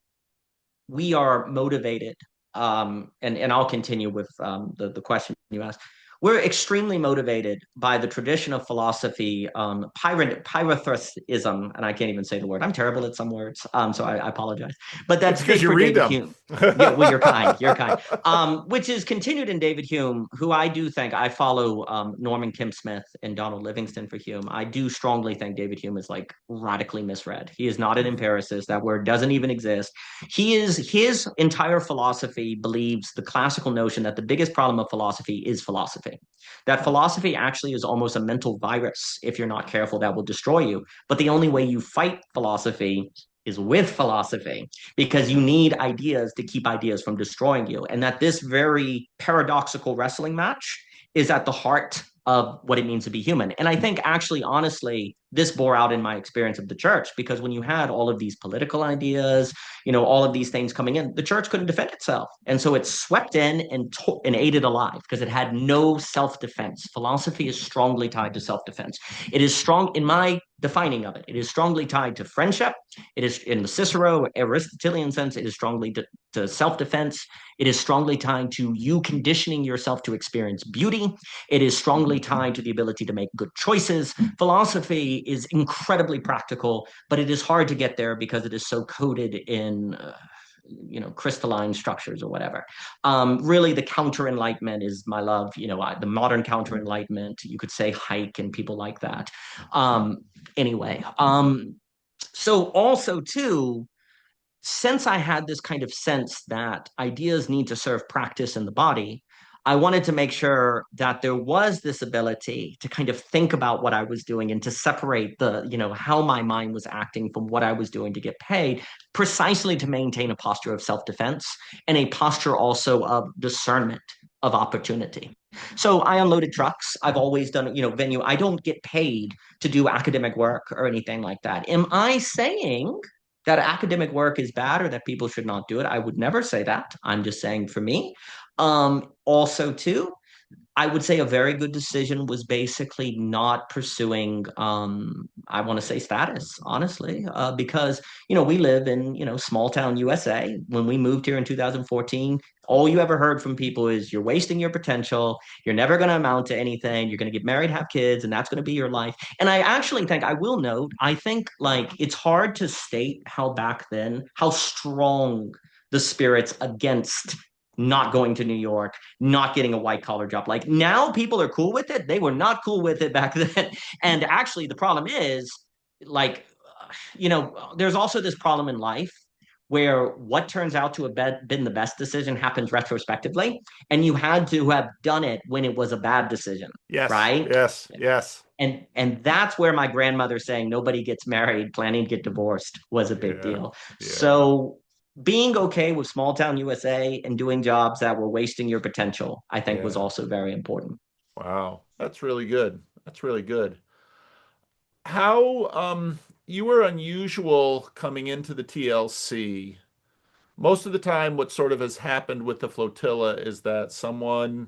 we are motivated and I'll continue with the question you asked. We're extremely motivated by the tradition of philosophy, Pythagoreanism, and I can't even say the word. I'm terrible at some words, so I apologize. But It's that's because big you for read David them. Hume. Yeah, well, you're kind. You're kind. Which is continued in David Hume, who I do think I follow Norman Kim Smith and Donald Livingston for Hume. I do strongly think David Hume is like radically misread. He is not an empiricist. That word doesn't even exist. His entire philosophy believes the classical notion that the biggest problem of philosophy is philosophy. That philosophy actually is almost a mental virus if you're not careful that will destroy you. But the only way you fight philosophy is with philosophy because you need ideas to keep ideas from destroying you. And that this very paradoxical wrestling match is at the heart of what it means to be human. And I think actually, honestly, this bore out in my experience of the church, because when you had all of these political ideas, all of these things coming in, the church couldn't defend itself. And so it swept in and ate it alive because it had no self-defense. Philosophy is strongly tied to self-defense. It is strong in my defining of it. It is strongly tied to friendship. It is in the Cicero, Aristotelian sense, it is strongly to self-defense. It is strongly tied to you conditioning yourself to experience beauty. It is strongly tied to the ability to make good choices. Philosophy is incredibly practical, but it is hard to get there because it is so coded in crystalline structures or whatever. Really, the counter enlightenment is my love. The modern counter enlightenment. You could say Hike and people like that. Um, anyway, so also too, since I had this kind of sense that ideas need to serve practice in the body, I wanted to make sure that there was this ability to kind of think about what I was doing and to separate how my mind was acting from what I was doing to get paid, precisely to maintain a posture of self-defense and a posture also of discernment of opportunity. So I unloaded trucks. I've always done, venue. I don't get paid to do academic work or anything like that. Am I saying that academic work is bad or that people should not do it? I would never say that. I'm just saying for me. Also, too, I would say a very good decision was basically not pursuing, I want to say status, honestly, because, we live in, small town USA. When we moved here in 2014, all you ever heard from people is you're wasting your potential. You're never going to amount to anything. You're going to get married, have kids, and that's going to be your life. And I actually think, I will note, I think like it's hard to state how back then, how strong the spirits against not going to New York, not getting a white collar job. Like now people are cool with it. They were not cool with it back then. And actually, the problem is like, there's also this problem in life where what turns out to have been the best decision happens retrospectively. And you had to have done it when it was a bad decision, Yes, right? yes, yes. And that's where my grandmother saying nobody gets married, planning to get divorced was a big Yeah, deal. yeah, So being okay with small town USA and doing jobs that were wasting your potential, I think was yeah. also very important. Wow. That's really good. That's really good. How you were unusual coming into the TLC. Most of the time, what sort of has happened with the flotilla is that someone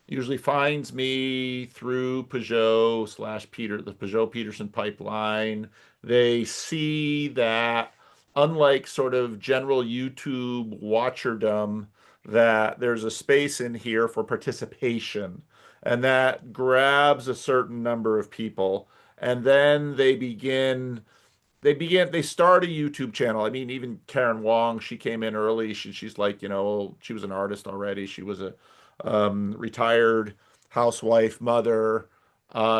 usually finds me through Peugeot slash Peter, the Peugeot Peterson pipeline. They see that, unlike sort of general YouTube watcherdom, that there's a space in here for participation, and that grabs a certain number of people, and then they start a YouTube channel. I mean, even Karen Wong, she came in early. She's like, she was an artist already. She was a retired housewife, mother.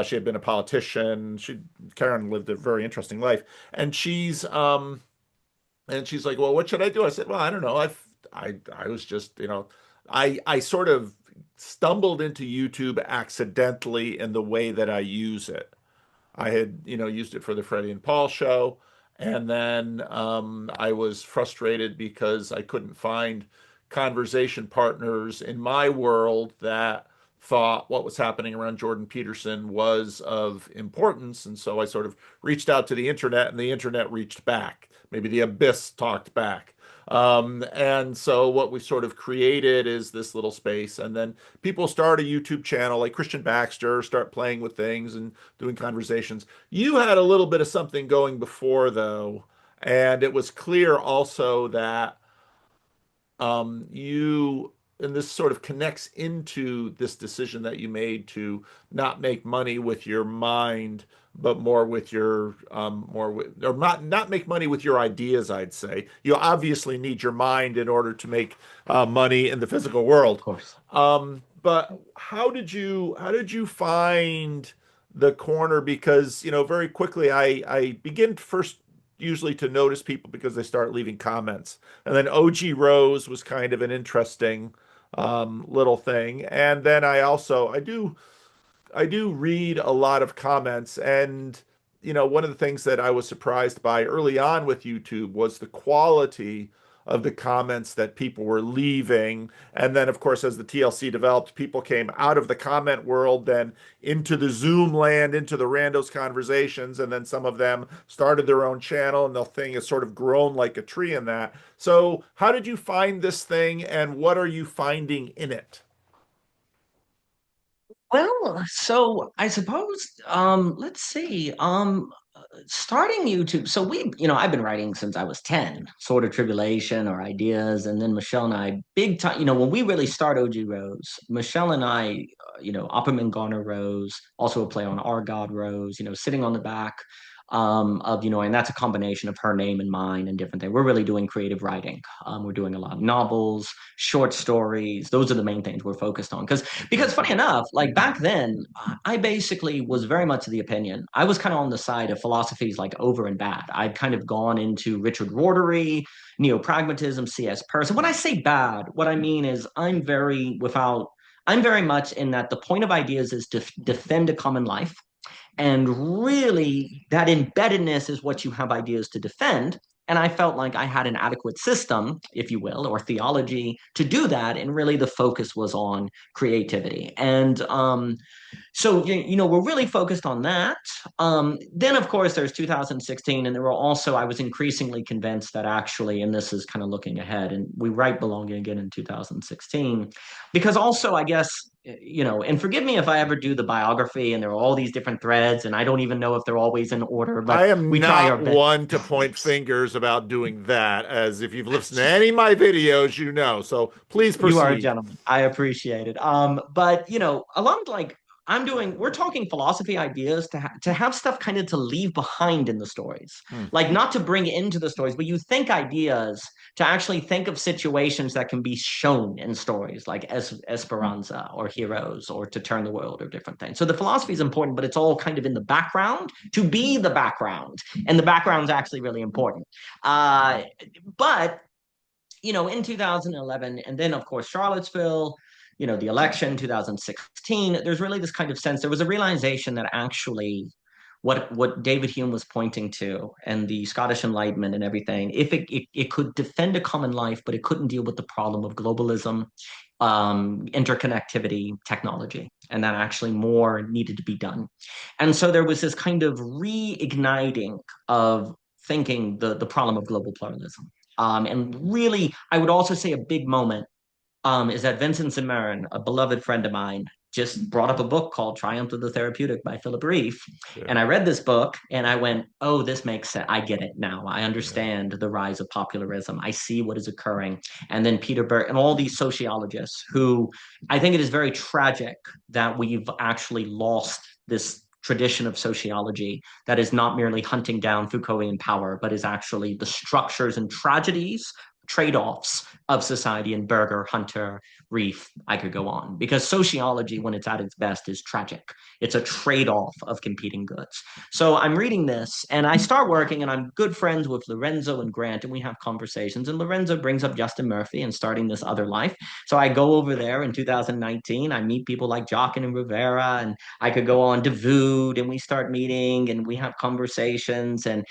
She had been a politician. Karen lived a very interesting life, and she's like, well, what should I do? I said, well, I don't know. I was just, I sort of stumbled into YouTube accidentally in the way that I use it. I had, used it for the Freddie and Paul show. And then I was frustrated because I couldn't find conversation partners in my world that thought what was happening around Jordan Peterson was of importance. And so I sort of reached out to the internet and the internet reached back. Maybe the abyss talked back. And so what we sort of created is this little space. And then people start a YouTube channel like Christian Baxter, start playing with things and doing conversations. You had a little bit of something going before, though. And it was clear also that and this sort of connects into this decision that you made to not make money with your mind, but more with your or not make money with your ideas, I'd say. You obviously need your mind in order to make money in the physical Of world. course. But how did you find the corner? Because, very quickly I begin first usually to notice people because they start leaving comments. And then OG Rose was kind of an interesting little thing. And then I do read a lot of comments, and one of the things that I was surprised by early on with YouTube was the quality of the comments that people were leaving. And then, of course, as the TLC developed, people came out of the comment world, then into the Zoom land, into the Randos conversations, and then some of them started their own channel, and the thing has sort of grown like a tree in that. So, how did you find this thing, and what are you finding in it? Well, so I suppose, let's see. Starting YouTube. So I've been writing since I was 10, sort of tribulation or ideas. And then Michelle and I, big time, when we really start OG Rose, Michelle and I, Opperman Garner Rose, also a play on Our God Rose, sitting on the back and that's a combination of her name and mine and different things. We're really doing creative writing. We're doing a lot of novels, short stories. Those are the main things we're focused on. Because funny enough, like back then, I basically was very much of the opinion. I was kind of on the side of philosophies like over and bad. I'd kind of gone into Richard Rorty, neo-pragmatism, C.S. Peirce. And when I say bad, what I mean is I'm very much in that the point of ideas is to defend a common life. And really, that embeddedness is what you have ideas to defend. And I felt like I had an adequate system, if you will, or theology to do that. And really, the focus was on creativity. And so we're really focused on that. Then of course there's 2016, and there were also I was increasingly convinced that actually, and this is kind of looking ahead, and we write Belonging again in 2016, because also I guess and forgive me if I ever do the biography and there are all these different threads, and I don't even know if they're always in order, but I am we try our not best. one to point fingers about doing that, as if you've listened to any of my videos, you know. So please You are a proceed. gentleman. I appreciate it. But along like we're talking philosophy ideas to have stuff kind of to leave behind in the stories, Hmm. like not to bring into the stories, but you think ideas to actually think of situations that can be shown in stories, like Esperanza or Heroes or To Turn the World or different things. So the philosophy is important, but it's all kind of in the background to be the background, and the background is actually really important. But in 2011, and then of course Charlottesville, the election, 2016, there's really this kind of sense. There was a realization that actually what David Hume was pointing to and the Scottish Enlightenment and everything, if it could defend a common life, but it couldn't deal with the problem of globalism, interconnectivity, technology, and that actually more needed to be done. And so there was this kind of reigniting of thinking the problem of global pluralism. And really, I would also say a big moment is that Vincent Zimmerman, a beloved friend of mine, just brought up a book called Triumph of the Therapeutic by Philip Reeve. Yeah, And I read this book and I went, oh, this makes sense. I get it now. I yeah. understand the rise of popularism. I see what is occurring. And then Peter Burke and all these sociologists who I think it is very tragic that we've actually lost this tradition of sociology that is not merely hunting down Foucauldian power, but is actually the structures and tragedies, trade-offs of society in Berger, Hunter, Reef. I could go on because sociology, when it's at its best, is tragic. It's a trade-off of competing goods. So I'm reading this and I start working, and I'm good friends with Lorenzo and Grant, and we have conversations. And Lorenzo brings up Justin Murphy and starting this other life. So I go over there in 2019. I meet people like Jockin and Rivera, and I could go on Devood, and we start meeting and we have conversations. And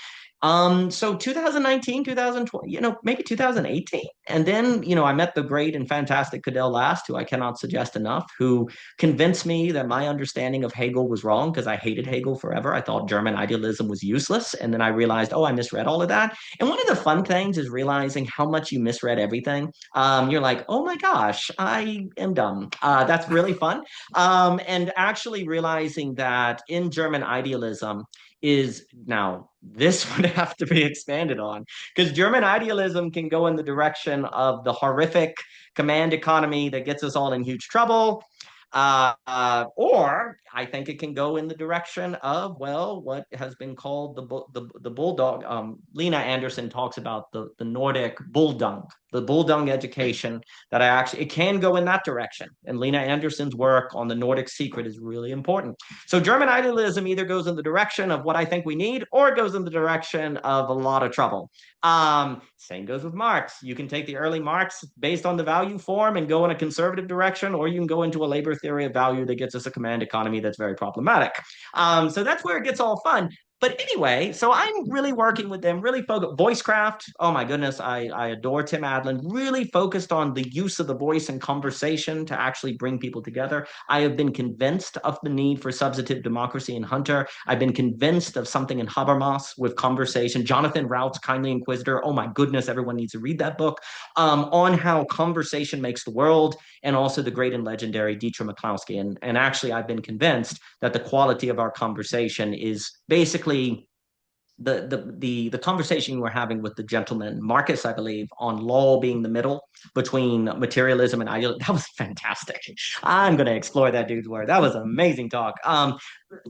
so 2019, 2020, maybe 2018. And then, I met the great and fantastic Cadell Last, who I cannot suggest enough, who convinced me that my understanding of Hegel was wrong because I hated Hegel forever. I thought German idealism was useless. And then I realized, oh, I misread all of that. And one of the fun things is realizing how much you misread everything. You're like, oh my gosh, I am dumb. That's really fun. And actually realizing that in German idealism, is now this would have to be expanded on because German idealism can go in the direction of the horrific command economy that gets us all in huge trouble. Or I think it can go in the direction of, well, what has been called the bulldog. Lena Anderson talks about the Nordic bulldog, the bulldog education that it can go in that direction. And Lena Anderson's work on the Nordic secret is really important. So German idealism either goes in the direction of what I think we need, or it goes in the direction of a lot of trouble. Same goes with Marx. You can take the early Marx based on the value form and go in a conservative direction, or you can go into a labor theory of value that gets us a command economy that's very problematic. So that's where it gets all fun. But anyway, so I'm really working with them, really focused. Voicecraft, oh my goodness, I adore Tim Adlin. Really focused on the use of the voice and conversation to actually bring people together. I have been convinced of the need for substantive democracy in Hunter. I've been convinced of something in Habermas with conversation. Jonathan Rout's Kindly Inquisitor. Oh my goodness, everyone needs to read that book on how conversation makes the world, and also the great and legendary Dietrich McCloskey. And actually, I've been convinced that the quality of our conversation is basically the conversation we're having with the gentleman Marcus, I believe, on law being the middle between materialism and idealism. That was fantastic. I'm going to explore that dude's work. That was an amazing talk.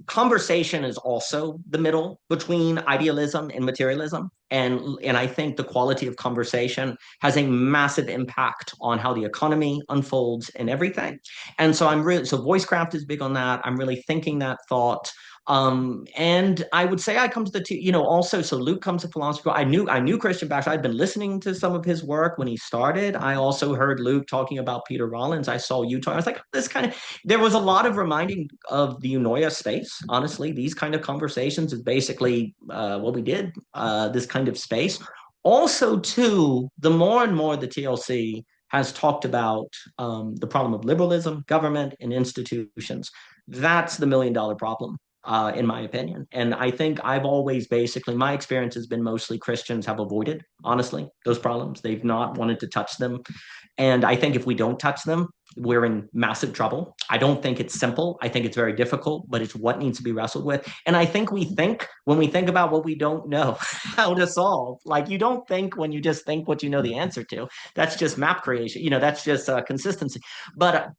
Conversation is also the middle between idealism and materialism, and I think the quality of conversation has a massive impact on how the economy unfolds and everything. And so I'm really, so voicecraft is big on that. I'm really thinking that thought. And I would say I come to the two, also, so Luke comes to philosophy. I knew Christian Bach. I'd been listening to some of his work when he started. I also heard Luke talking about Peter Rollins. I saw you talk. I was like, this kind of, there was a lot of reminding of the Eunoia space. Honestly, these kind of conversations is basically what we did, this kind of space. Also, too, the more and more the TLC has talked about the problem of liberalism, government, and institutions. That's the $1 million problem, in my opinion. And I think I've always basically, my experience has been mostly Christians have avoided, honestly, those problems. They've not wanted to touch them. And I think if we don't touch them, we're in massive trouble. I don't think it's simple. I think it's very difficult, but it's what needs to be wrestled with. And I think when we think about what we don't know how to solve, like you don't think when you just think what you know the answer to. That's just map creation. That's just consistency. But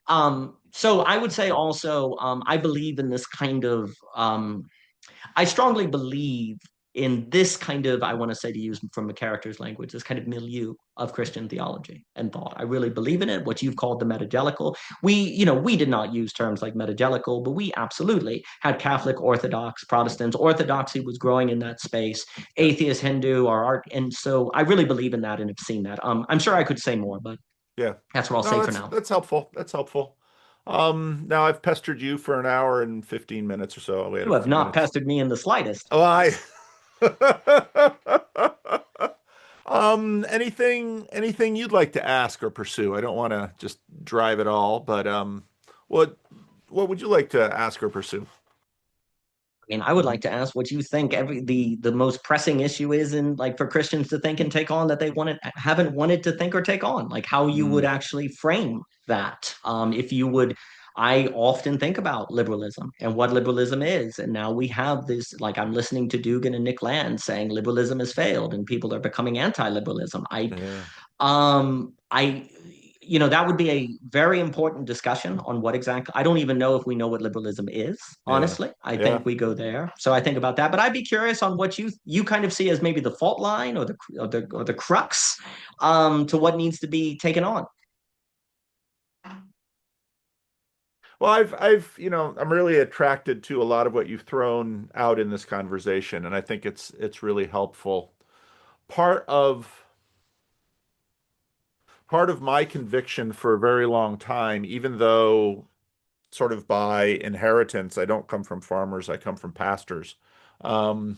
so I would say also, I believe in this kind of I strongly believe in this kind of, I want to say, to use from a character's language, this kind of milieu of Christian theology and thought. I really believe in it, what you've called the metagelical. We did not use terms like metagelical, but we absolutely had Catholic, Orthodox, Protestants. Orthodoxy was growing in that space, Yeah. atheist, Hindu, or art. And so I really believe in that and have seen that. I'm sure I could say more, but Yeah. that's what I'll No, say for that's now. that's helpful. That's helpful. Now I've pestered you for an hour and 15 minutes or so. We had You a have few not minutes. pestered me in the slightest. Oh, I anything you'd like to ask or pursue? I don't want to just drive it all, but what what would you like to ask or pursue? Mean, I would like to ask what you think the most pressing issue is in, like, for Christians to think and take on that they haven't wanted to think or take on, like how you would Mm, actually frame that. If you would, I often think about liberalism and what liberalism is, and now we have this. Like, I'm listening to Dugan and Nick Land saying liberalism has failed and people are becoming anti-liberalism. yeah, I that would be a very important discussion on what exactly. I don't even know if we know what liberalism is, yeah, honestly. I yeah. think we go there. So I think about that, but I'd be curious on what you kind of see as maybe the fault line or the crux to what needs to be taken on. Well, I'm really attracted to a lot of what you've thrown out in this conversation, and I think it's really helpful. Part of part of my conviction for a very long time, even though sort of by inheritance, I don't come from farmers, I come from pastors, um,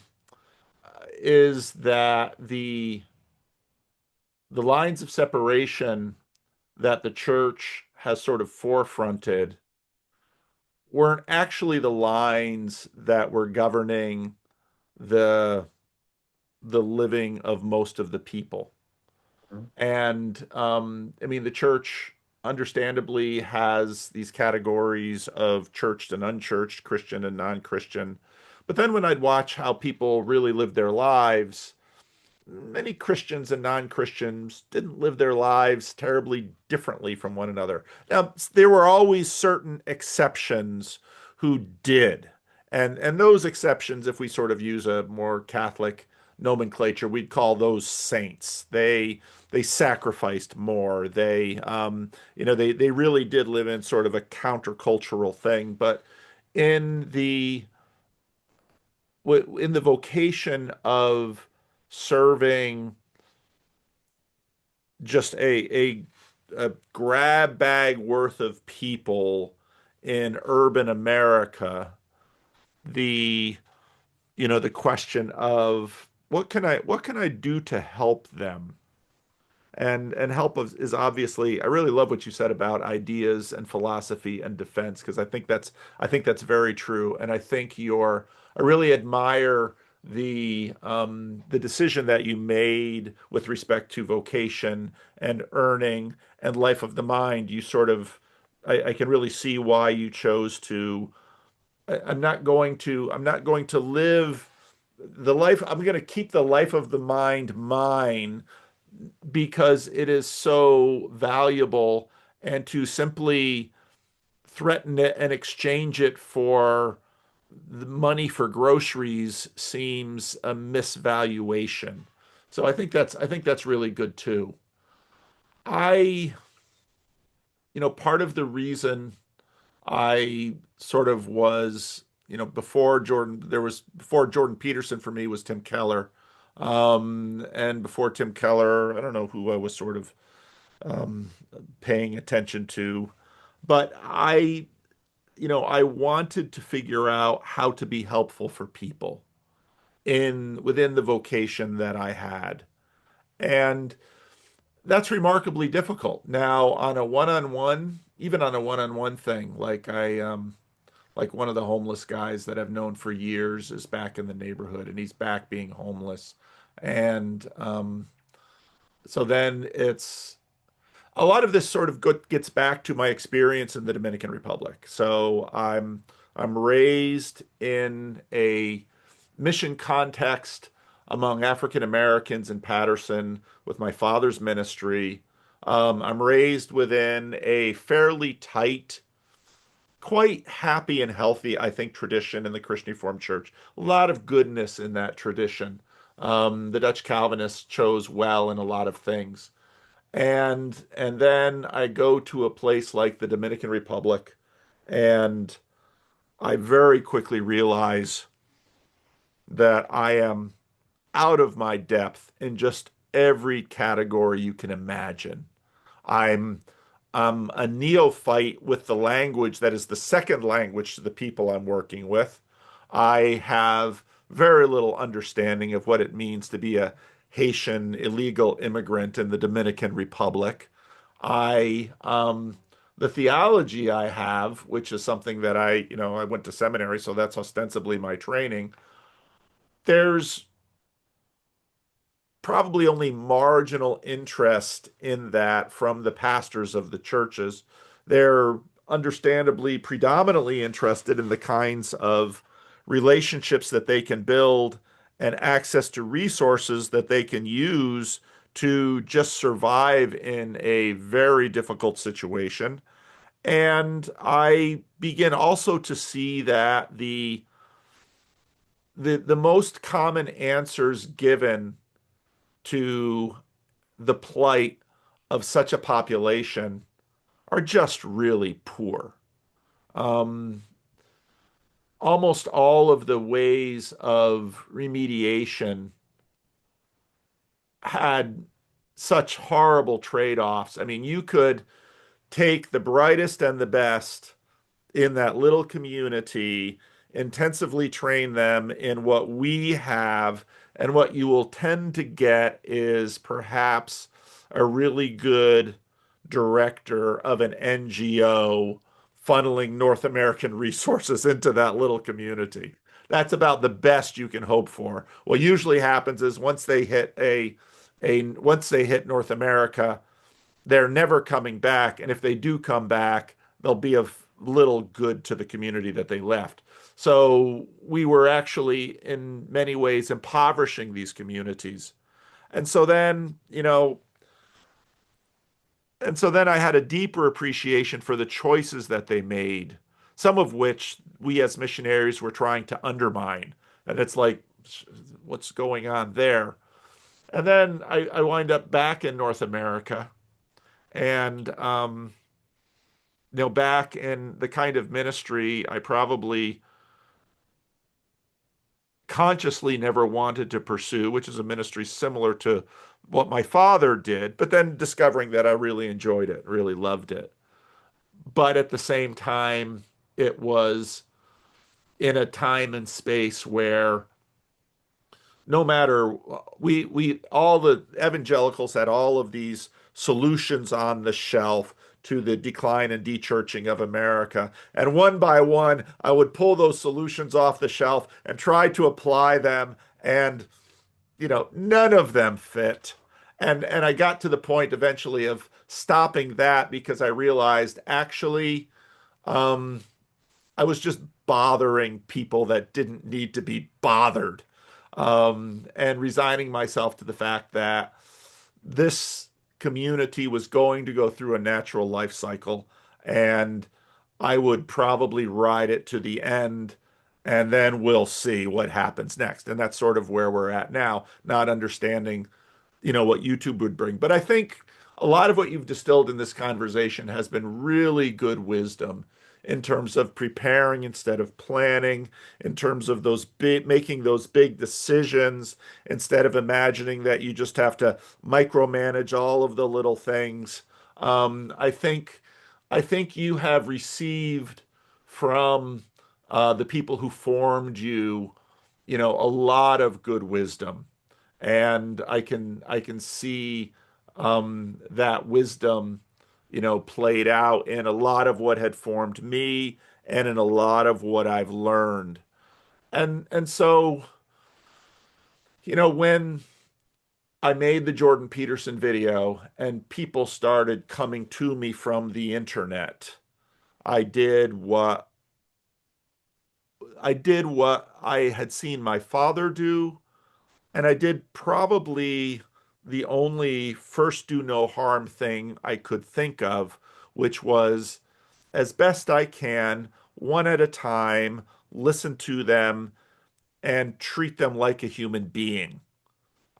is that the lines of separation that the church has sort of forefronted weren't actually the lines that were governing the the living of most of the people. And I mean, the church understandably has these categories of churched and unchurched, Christian and non-Christian. But then when I'd watch how people really live their lives, many Christians and non-Christians didn't live their lives terribly differently from one another. Now, there were always certain exceptions who did. And those exceptions, if we sort of use a more Catholic nomenclature, we'd call those saints. They sacrificed more. They really did live in sort of a countercultural thing. But in the in the vocation of serving just a grab bag worth of people in urban America, the the question of what can I do to help them? And help is obviously, I really love what you said about ideas and philosophy and defense, because I think that's very true. And I really admire the decision that you made with respect to vocation and earning and life of the mind. I can really see why you chose to. I'm not going to live the life. I'm going to keep the life of the mind mine because it is so valuable, and to simply threaten it and exchange it for the money for groceries seems a misvaluation. So I think that's really good too. I, part of the reason I sort of was, before Jordan Peterson for me was Tim Keller. And before Tim Keller, I don't know who I was sort of um, paying attention to. But I wanted to figure out how to be helpful for people in within the vocation that I had. And that's remarkably difficult. Now, on a one-on-one, even on a one-on-one thing, like one of the homeless guys that I've known for years is back in the neighborhood and he's back being homeless. And so then it's a lot of this sort of gets back to my experience in the Dominican Republic. So I'm raised in a mission context among African Americans in Patterson with my father's ministry. I'm raised within a fairly tight, quite happy and healthy, I think, tradition in the Christian Reformed Church. A lot of goodness in that tradition. The Dutch Calvinists chose well in a lot of things. And then I go to a place like the Dominican Republic, and I very quickly realize that I am out of my depth in just every category you can imagine. I'm I'm a neophyte with the language that is the second language to the people I'm working with. I have very little understanding of what it means to be a Haitian illegal immigrant in the Dominican Republic. I The theology I have, which is something that I went to seminary, so that's ostensibly my training. There's probably only marginal interest in that from the pastors of the churches. They're understandably predominantly interested in the kinds of relationships that they can build and access to resources that they can use to just survive in a very difficult situation. And I begin also to see that the most common answers given to the plight of such a population are just really poor. Um, Almost all of the ways of remediation had such horrible trade-offs. I mean, you could take the brightest and the best in that little community, intensively train them in what we have, and what you will tend to get is perhaps a really good director of an NGO funneling North American resources into that little community. That's about the best you can hope for. What usually happens is once they hit North America, they're never coming back. And if they do come back, they'll be of little good to the community that they left. So we were actually, in many ways, impoverishing these communities. And so then, you know, and so then I had a deeper appreciation for the choices that they made, some of which we as missionaries were trying to undermine. And it's like, what's going on there? And then I wind up back in North America and back in the kind of ministry I probably consciously never wanted to pursue, which is a ministry similar to what my father did, but then discovering that I really enjoyed it, really loved it. But at the same time, it was in a time and space where no matter we all the evangelicals had all of these solutions on the shelf to the decline and dechurching of America. And one by one, I would pull those solutions off the shelf and try to apply them. And, none of them fit. And I got to the point eventually of stopping that because I realized actually um, I was just bothering people that didn't need to be bothered, and resigning myself to the fact that this community was going to go through a natural life cycle, and I would probably ride it to the end, and then we'll see what happens next. And that's sort of where we're at now, not understanding what YouTube would bring. But I think a lot of what you've distilled in this conversation has been really good wisdom in terms of preparing instead of planning, in terms of those big making those big decisions instead of imagining that you just have to micromanage all of the little things. I think you have received from the people who formed you, a lot of good wisdom, and I can see that wisdom, played out in a lot of what had formed me and in a lot of what I've learned. And so, when I made the Jordan Peterson video and people started coming to me from the internet, I did what I had seen my father do. And I did probably the only first do no harm thing I could think of, which was as best I can, one at a time, listen to them and treat them like a human being.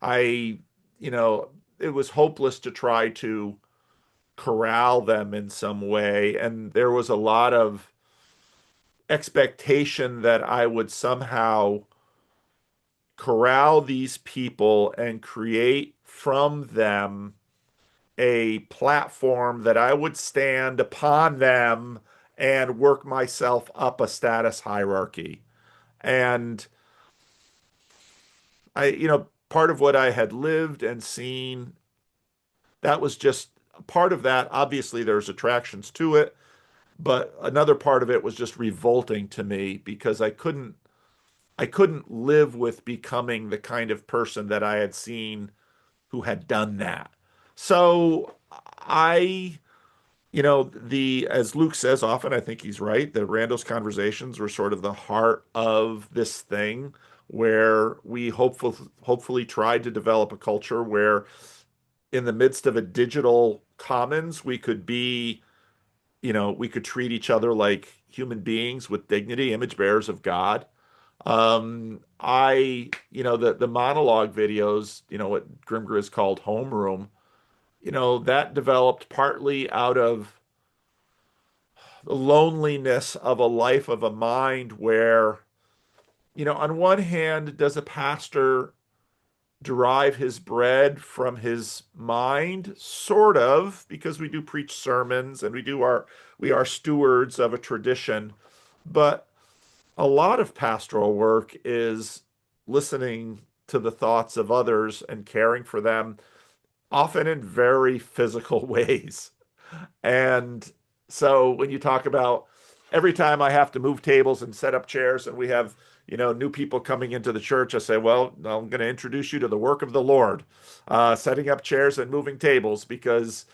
I, you know, it was hopeless to try to corral them in some way. And there was a lot of expectation that I would somehow corral these people and create from them a platform that I would stand upon them and work myself up a status hierarchy. And part of what I had lived and seen, that was just part of that. Obviously, there's attractions to it, but another part of it was just revolting to me because I couldn't live with becoming the kind of person that I had seen who had done that. So I, the as Luke says often, I think he's right. The Randos conversations were sort of the heart of this thing, where we hopefully tried to develop a culture where, in the midst of a digital commons, we could treat each other like human beings with dignity, image bearers of God. The monologue videos, what Grimgr is called homeroom, that developed partly out of the loneliness of a life of a mind where, on one hand, does a pastor derive his bread from his mind? Sort of, because we do preach sermons and we are stewards of a tradition. But a lot of pastoral work is listening to the thoughts of others and caring for them, often in very physical ways. And so when you talk about every time I have to move tables and set up chairs and we have, new people coming into the church, I say, well, I'm going to introduce you to the work of the Lord, setting up chairs and moving tables, because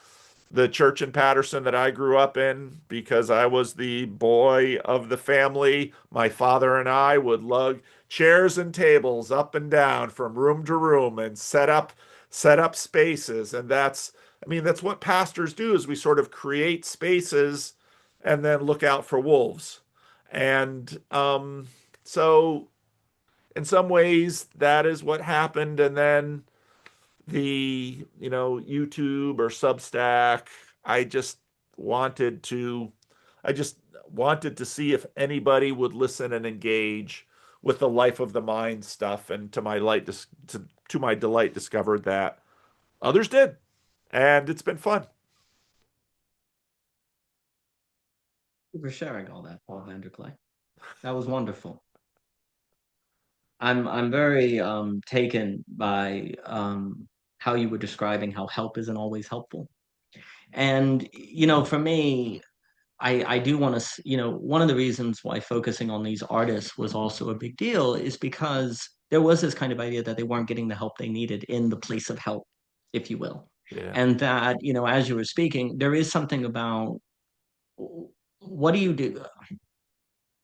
the church in Patterson that I grew up in, because I was the boy of the family, my father and I would lug chairs and tables up and down from room to room and set up spaces. And that's what pastors do, is we sort of create spaces and then look out for wolves. And so in some ways that is what happened. And then YouTube or Substack, I just wanted to I just wanted to see if anybody would listen and engage with the life of the mind stuff, and to my delight discovered that others did, and it's been fun. Thank you for sharing all that, Paul Vanderklay. That was wonderful. I'm very taken by how you were describing how help isn't always helpful. And for me, I do want to, one of the reasons why focusing on these artists was also a big deal is because there was this kind of idea that they weren't getting the help they needed in the place of help, if you will. Yeah, And that, as you were speaking, there is something about what do you do?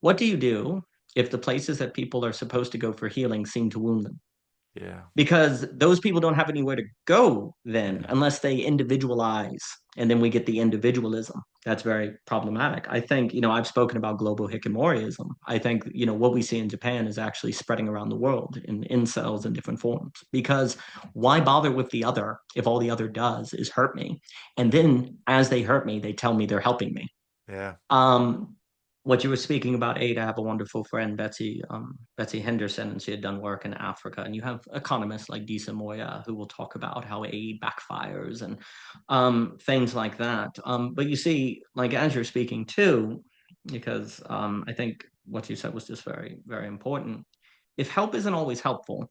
What do you do if the places that people are supposed to go for healing seem to wound them? yeah, Because those people don't have anywhere to go then yeah, unless they individualize, and then we get the individualism that's very problematic. I think I've spoken about global hikimorism. I think what we see in Japan is actually spreading around the world in incels in different forms, because why bother with the other if all the other does is hurt me, and yeah, then as they hurt me they tell me they're helping me. yeah, um, what you were speaking about aid, I have a wonderful friend, Betsy Henderson, and she had done work in Africa. And you have economists like Disa Moya who will talk about how aid backfires and things like that. But you see, like as you're speaking too, because I think what you said was just very, very important. If help isn't always helpful,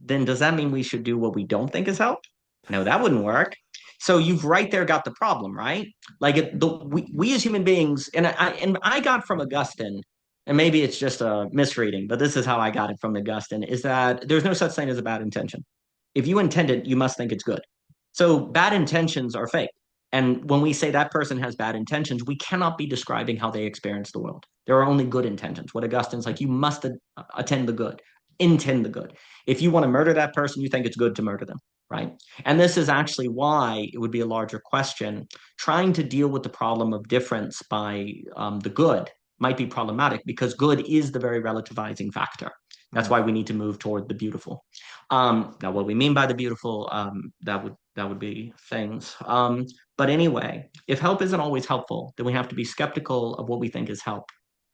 then does that mean we should do what we don't think is help? No, that wouldn't work. So you've right there got the problem, right? Like we as human beings, and I got from Augustine, and maybe it's just a misreading, but this is how I got it from Augustine, is that there's no such thing as a bad intention. If you intend it, you must think it's good. So bad intentions are fake. And when we say that person has bad intentions, we cannot be describing how they experience the world. There are only good intentions. What Augustine's like, you must attend the good, intend the good. If you want to murder that person, you think it's good to murder them, right? And this is actually why it would be a larger question. Trying to deal with the problem of difference by the good might be problematic because good is the very relativizing factor. That's mm, why we need to move toward the beautiful. Now, what we mean by the beautiful, that would be things. But anyway, if help isn't always helpful, then we have to be skeptical of what we think is help.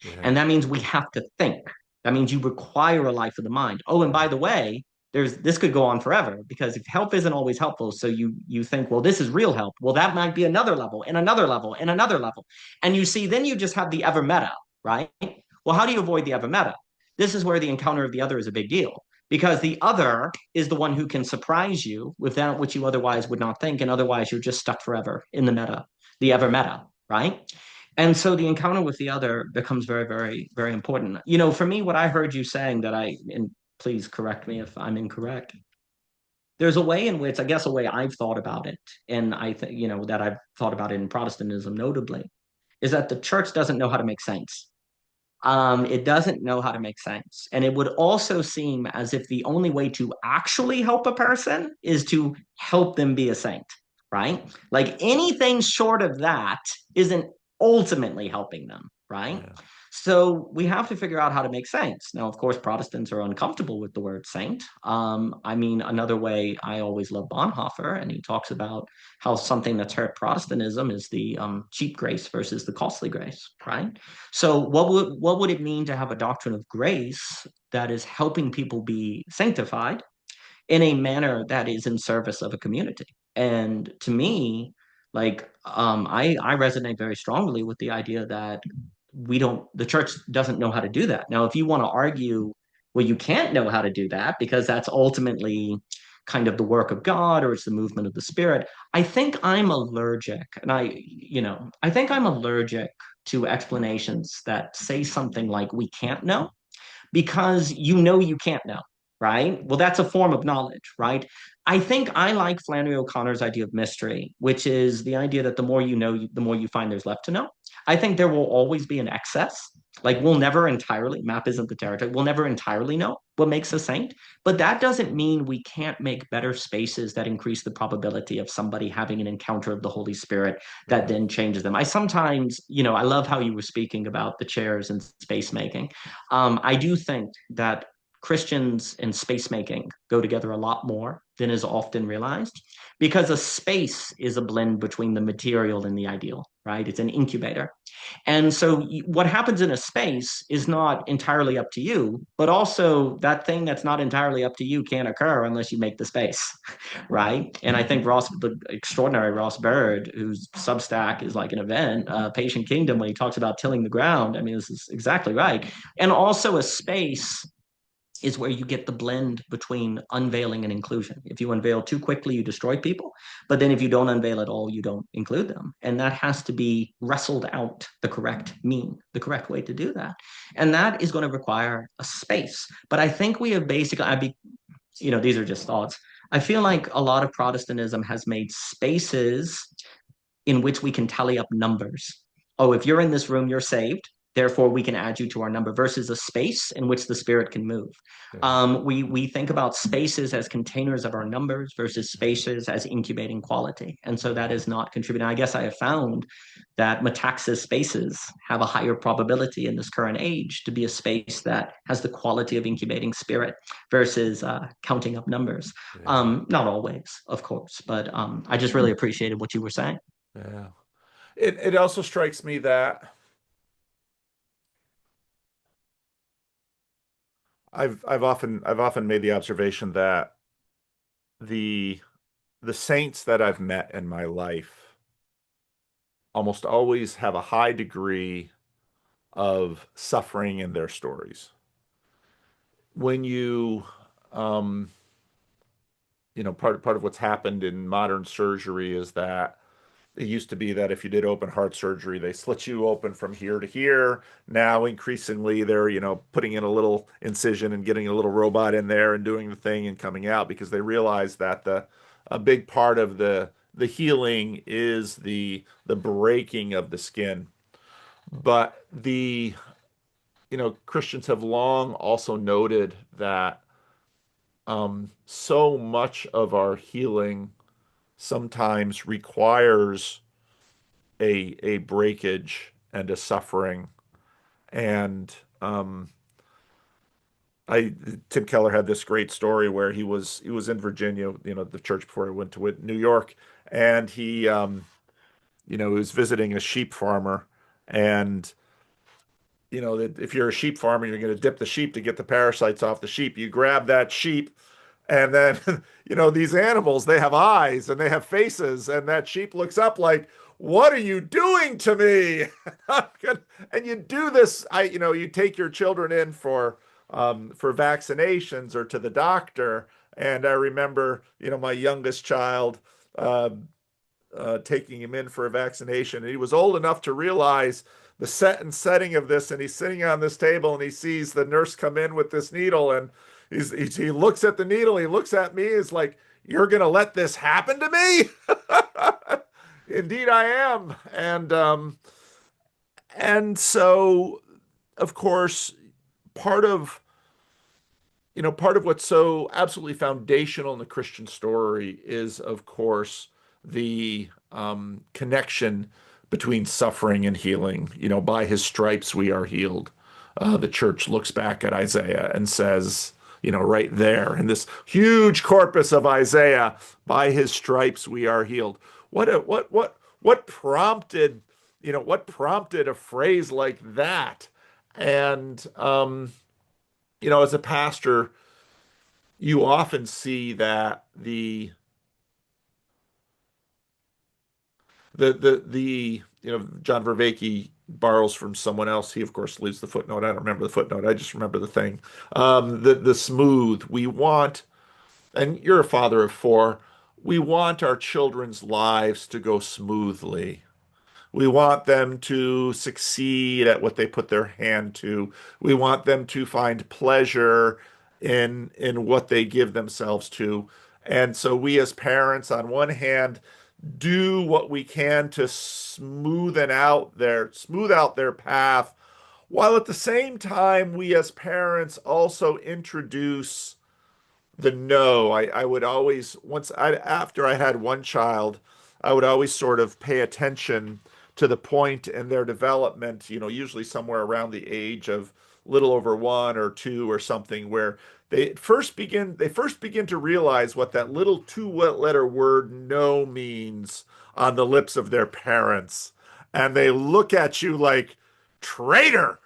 yeah, And that means we have to think. That means you require a life of the mind. Oh, and by yeah, the way, there's this could go on forever because if help isn't always helpful, so you think, well, this is real help. Well, that might be another level and another level and another level. And you see, then you just have the ever meta, right? Well, how do you avoid the ever meta? This is where the encounter of the other is a big deal because the other is the one who can surprise you with that which you otherwise would not think, and otherwise you're just stuck forever in the meta, the ever yeah, meta, right? And so the encounter with the other becomes very, very, very important. For me, what I heard you saying that and please correct me if I'm incorrect, there's a way in which, I guess, a way I've thought about it, and I think, that I've thought about it in Protestantism notably, is that the church doesn't know how to make saints. It doesn't know how to make sense. And it would also seem as if the only way to actually help a person is to help them be a saint, right? Like anything short of that isn't ultimately helping them, right? yeah, So we have to figure out how to make saints. Now, of course, Protestants are uncomfortable with the word saint. I mean, another way I always love Bonhoeffer, and he talks about how something that's hurt Protestantism is the cheap grace versus the costly grace, right? So what would it mean to have a doctrine of grace that is helping people be sanctified in a manner that is in service of a community? And to me, like I resonate very strongly with the idea that the church doesn't know how to do that. Now, if you want to argue, well, you can't know how to do that because that's ultimately kind of the work of God or it's the movement of the Spirit. I think I'm allergic, and I think I'm allergic to explanations that say something like we can't know because you can't know, right? Well, that's a form of knowledge, right? I think I like Flannery O'Connor's idea of mystery, which is the idea that the more you know, the more you find there's left to know. I think there will always be an excess. Like we'll never entirely, map isn't the territory, we'll never entirely know what makes a saint. But that doesn't mean we can't make better spaces that increase the probability of somebody having an encounter of the Holy Spirit that yeah, then changes them. I sometimes, I love how you were speaking about the chairs and space making. I do think that Christians and space making go together a lot more than is often realized because a space is a blend between the material and the ideal, right? It's an incubator. And so what happens in a space is not entirely up to you, but also that thing that's not entirely up to you can't occur unless you make the space, right? And I think the extraordinary Ross Bird, whose Substack is like an event, Patient Kingdom, when he talks about tilling the ground, I mean, this is exactly right. And also a space is where you get the blend between unveiling and inclusion. If you unveil too quickly, you destroy people. But then if you don't unveil at all, you don't include them. And that has to be wrestled out the correct the correct way to do that. And that is going to require a space. But I think we have basically, these are just thoughts. I feel like a lot of Protestantism has made spaces in which we can tally up numbers. Oh, if you're in this room, you're saved. Therefore, we can add you to our number versus a space in which the spirit can move. Yeah. We think about spaces as containers of our numbers versus spaces as incubating quality. And so that is not contributing. I guess I have found that metaxas spaces have a higher probability in this current age to be a space that has the quality of incubating spirit versus counting up numbers. Yeah. Not always, of course, but I just really appreciated what you were saying. Yeah. It also strikes me that I've often made the observation that the the saints that I've met in my life almost always have a high degree of suffering in their stories. When um, part of what's happened in modern surgery is that it used to be that if you did open heart surgery, they slit you open from here to here. Now, increasingly, they're, putting in a little incision and getting a little robot in there and doing the thing and coming out because they realize that a big part of the healing is the breaking of the skin. But Christians have long also noted that so much of our healing sometimes requires a breakage and a suffering. And I Tim Keller had this great story where he was in Virginia, the church before he went to New York, and he was visiting a sheep farmer, and that if you're a sheep farmer, you're going to dip the sheep to get the parasites off the sheep. You grab that sheep, and then, these animals, they have eyes and they have faces, and that sheep looks up like, "What are you doing to me?" And you do this, you take your children in for vaccinations or to the doctor. And I remember, my youngest child, uh, taking him in for a vaccination. And he was old enough to realize the set and setting of this. And he's sitting on this table and he sees the nurse come in with this needle. And he looks at the needle. He looks at me. Is like, "You're going to let this happen to me?" Indeed, I am. And so, of course, part of part of what's so absolutely foundational in the Christian story is, of course, the connection between suffering and healing. By his stripes we are healed. The church looks back at Isaiah and says, right there in this huge corpus of Isaiah, by his stripes we are healed. What prompted, what prompted a phrase like that? And as a pastor, you often see that John Vervaeke borrows from someone else. He, of course, leaves the footnote. I don't remember the footnote. I just remember the thing. The smooth. We want, and you're a father of four, we want our children's lives to go smoothly. We want them to succeed at what they put their hand to. We want them to find pleasure in what they give themselves to. And so we as parents, on one hand, do what we can to smooth out their path, while at the same time we as parents also introduce the no. I would always, after I had one child, I would always sort of pay attention to the point in their development, usually somewhere around the age of little over 1 or 2 or something, where they first begin to realize what that little two-letter word no means on the lips of their parents. And they look at you like, "Traitor,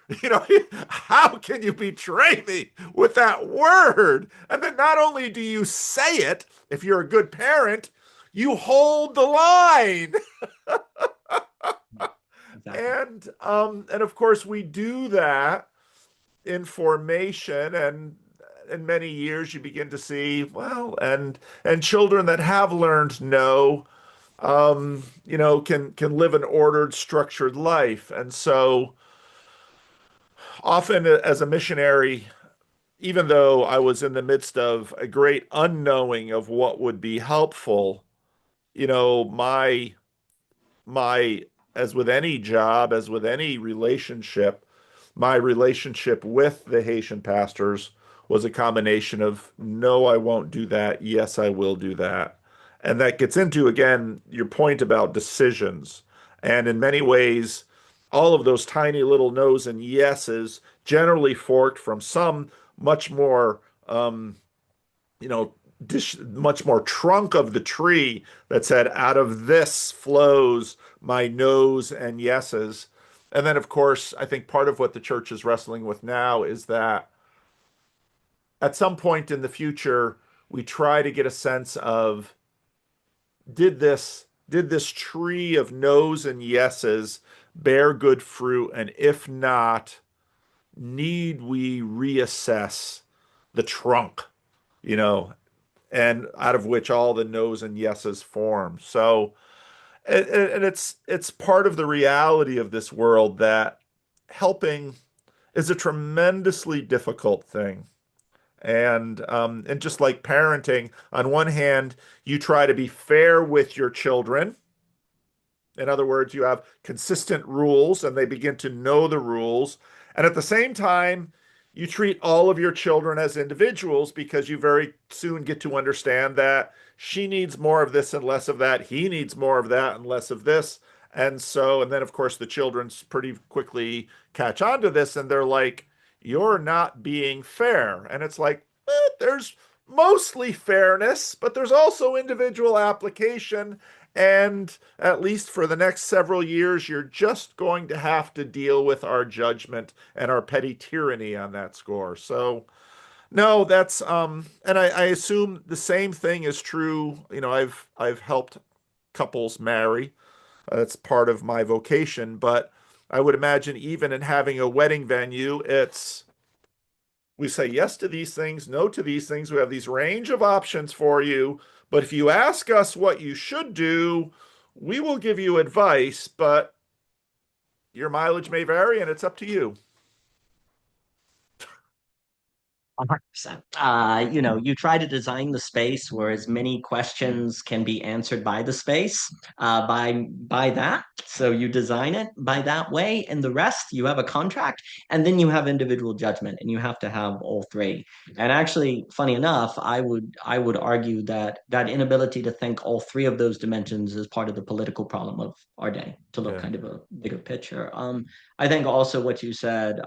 how can you betray me with that word?" And then not only do you say it, if you're a good parent, you hold the line. Exactly. And of course we do that in formation, and in many years you begin to see, well, and children that have learned no, can live an ordered, structured life. And so often as a missionary, even though I was in the midst of a great unknowing of what would be helpful, you know, my as with any job, as with any relationship, my relationship with the Haitian pastors was a combination of no, I won't do that. Yes, I will do that. And that gets into, again, your point about decisions. And in many ways, all of those tiny little no's and yeses generally forked from some much more, you know, much more trunk of the tree that said, out of this flows my no's and yeses. And then, of course, I think part of what the church is wrestling with now is that at some point in the future, we try to get a sense of did this tree of no's and yeses bear good fruit? And if not, need we reassess the trunk, you know, and out of which all the no's and yeses form. So, and it's part of the reality of this world that helping is a tremendously difficult thing. And just like parenting, on one hand, you try to be fair with your children. In other words, you have consistent rules and they begin to know the rules. And at the same time, you treat all of your children as individuals because you very soon get to understand that she needs more of this and less of that. He needs more of that and less of this. And then of course, the children pretty quickly catch on to this and they're like, you're not being fair. And it's like, there's mostly fairness, but there's also individual application. And at least for the next several years, you're just going to have to deal with our judgment and our petty tyranny on that score. So, no, and I assume the same thing is true. You know, I've helped couples marry. That's part of my vocation, but I would imagine even in having a wedding venue, we say yes to these things, no to these things. We have these range of options for you. But if you ask us what you should do, we will give you advice, but your mileage may vary and it's up to you. 100%. You try to design the space where as many questions can be answered by the space, by that. So you design it by that way, and the rest you have a contract, and then you have individual judgment, and you have to have all three. And actually, funny enough, I would argue that that inability to think all three of those dimensions is part of the political problem of our day. To look Yeah. kind of a bigger picture. I think also what you said,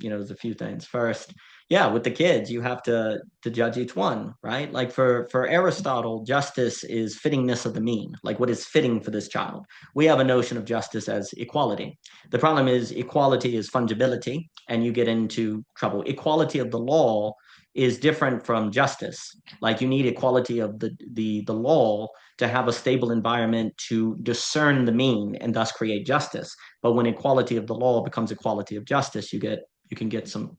there's a few things. First, yeah, with the kids you have to judge each one, right? Like for Aristotle, justice is fittingness of the mean, like what is fitting for this child. We have a notion of justice as equality. The problem is equality is fungibility, and you get into trouble. Equality of the law is different from justice. Like you need equality of the law to have a stable environment to discern the mean and thus create justice. But when equality of the law becomes equality of justice, you can get some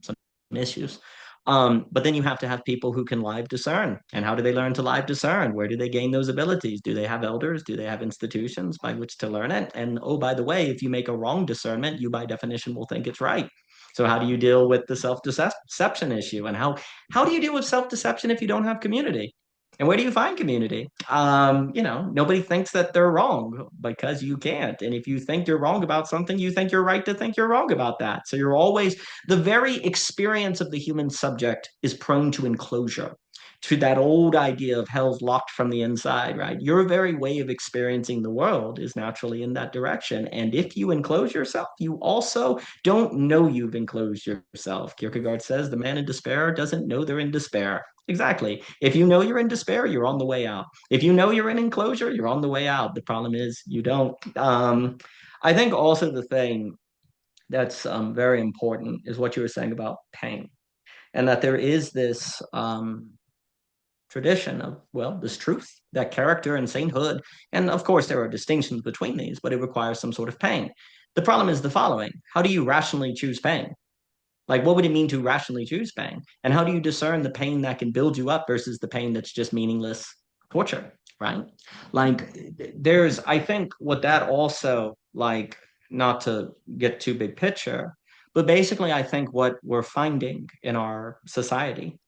issues. But then you have to have people who can live discern. And how do they learn to live discern? Where do they gain those abilities? Do they have elders? Do they have institutions by which to learn it? And oh, by the way, if you make a wrong discernment, you by definition will think it's right. So how do you deal with the self-deception issue? And how do you deal with self-deception if you don't have community? And where do you find community? Nobody thinks that they're wrong because you can't. And if you think you're wrong about something, you think you're right to think you're wrong about that. So you're always, the very experience of the human subject is prone to enclosure, to that old idea of hell's locked from the inside, right? Your very way of experiencing the world is naturally in that direction. And if you enclose yourself, you also don't know you've enclosed yourself. Kierkegaard says the man in despair doesn't know they're in despair. Exactly. If you know you're in despair, you're on the way out. If you know you're in enclosure, you're on the way out. The problem is you don't. I think also the thing that's very important is what you were saying about pain, and that there is this tradition of, well, this truth that character and sainthood, and of course there are distinctions between these, but it requires some sort of pain. The problem is the following: how do you rationally choose pain? Like, what would it mean to rationally choose pain? And how do you discern the pain that can build you up versus the pain that's just meaningless torture, right? Like, I think what that also, like, not to get too big picture, but basically, I think what we're finding in our society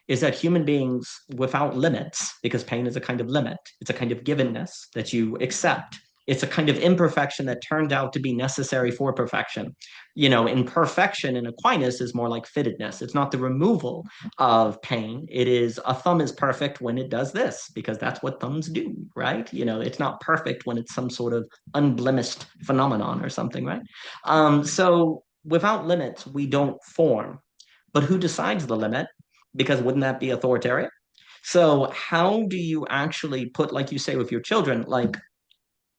is that human beings without limits, because pain is a kind of limit, it's a kind of givenness that you accept. It's a kind of imperfection that turned out to be necessary for perfection. Imperfection in Aquinas is more like fittedness. It's not the removal of pain. It is a thumb is perfect when it does this, because that's what thumbs do, right? It's not perfect when it's some sort of unblemished phenomenon or something, right? So without limits, we don't form. But who decides the limit? Because wouldn't that be authoritarian? So how do you actually put, like you say with your children, like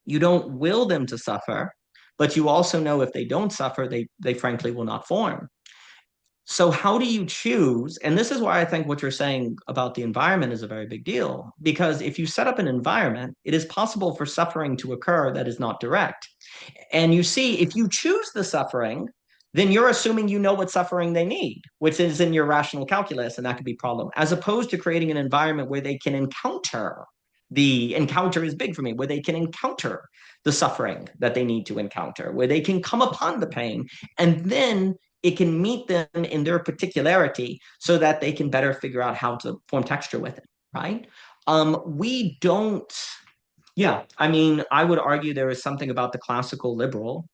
you don't will them to suffer, but you also know if they don't suffer, they frankly will not form. So how do you choose? And this is why I think what you're saying about the environment is a very big deal. Because if you set up an environment, it is possible for suffering to occur that is not direct. And you see, if you choose the suffering, then you're assuming you know what suffering they need, which is in your rational calculus, and that could be a problem, as opposed to creating an environment where they can encounter the encounter is big for me, where they can encounter the suffering that they need to encounter, where they can come upon the pain, and then it can meet them in their particularity so that they can better figure out how to form texture with it, right? We don't yeah, I mean, I would argue there is something about the classical liberal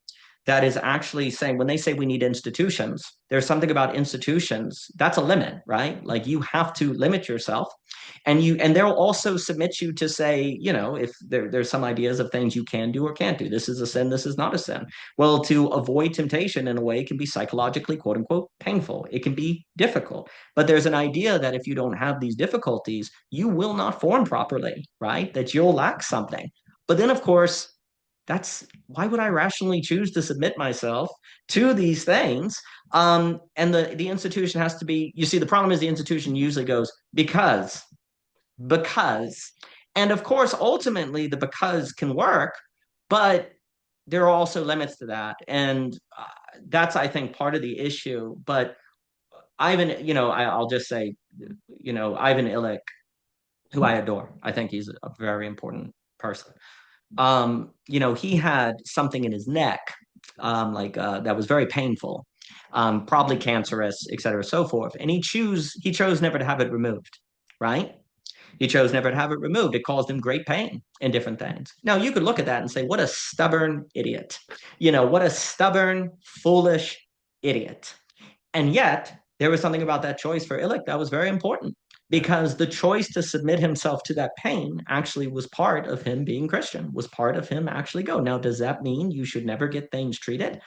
that is actually saying when they say we need institutions, there's something about institutions that's a limit, right? Like you have to limit yourself, and they'll also submit you to say, if there's some ideas of things you can do or can't do. This is a sin. This is not a sin. Well, to avoid temptation in a way can be psychologically quote unquote painful. It can be difficult, but there's an idea that if you don't have these difficulties, you will not form properly, right? That you'll lack something. But then, of course, that's why would I rationally choose to submit myself to these things? And the institution has to be, you see, the problem is the institution usually goes because, and of course, ultimately the because can work, but there are also limits to that. And that's, I think, part of the issue. But Ivan, I'll just say, Ivan Illich, who I adore, I think he's a very important person. He had something in his neck, that was very painful, probably cancerous, et cetera, so forth. And he chose never to have it removed, right? He chose never to have it removed. It caused him great pain in different things. Now you could look at that and say, what a stubborn idiot. What a stubborn, foolish idiot. And yet, there was something about that choice for Illich that was very important because the choice to submit himself to that pain actually was part of him being Christian, was part of him actually go. Now, does that mean you should never get things treated?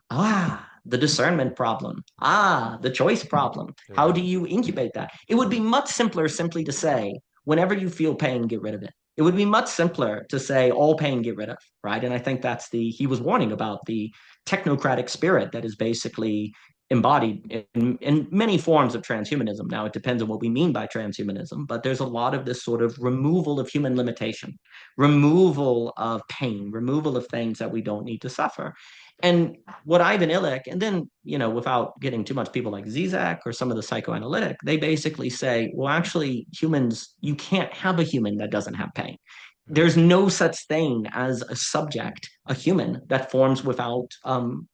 The discernment problem. The choice problem. How Yeah. do you incubate that? It would be much simpler simply to say, whenever you feel pain, get rid of it. It would be much simpler to say all pain, get rid of, right? And I think he was warning about the technocratic spirit that is basically embodied in many forms of transhumanism. Now, it depends on what we mean by transhumanism, but there's a lot of this sort of removal of human limitation, removal of pain, removal of things that we don't need to suffer. And what Ivan Illich, and then, without getting too much people like Zizek or some of the psychoanalytic, they basically say, well, actually, humans, you can't have a human that doesn't have pain. Yeah. There's no such thing as a subject, a human that forms without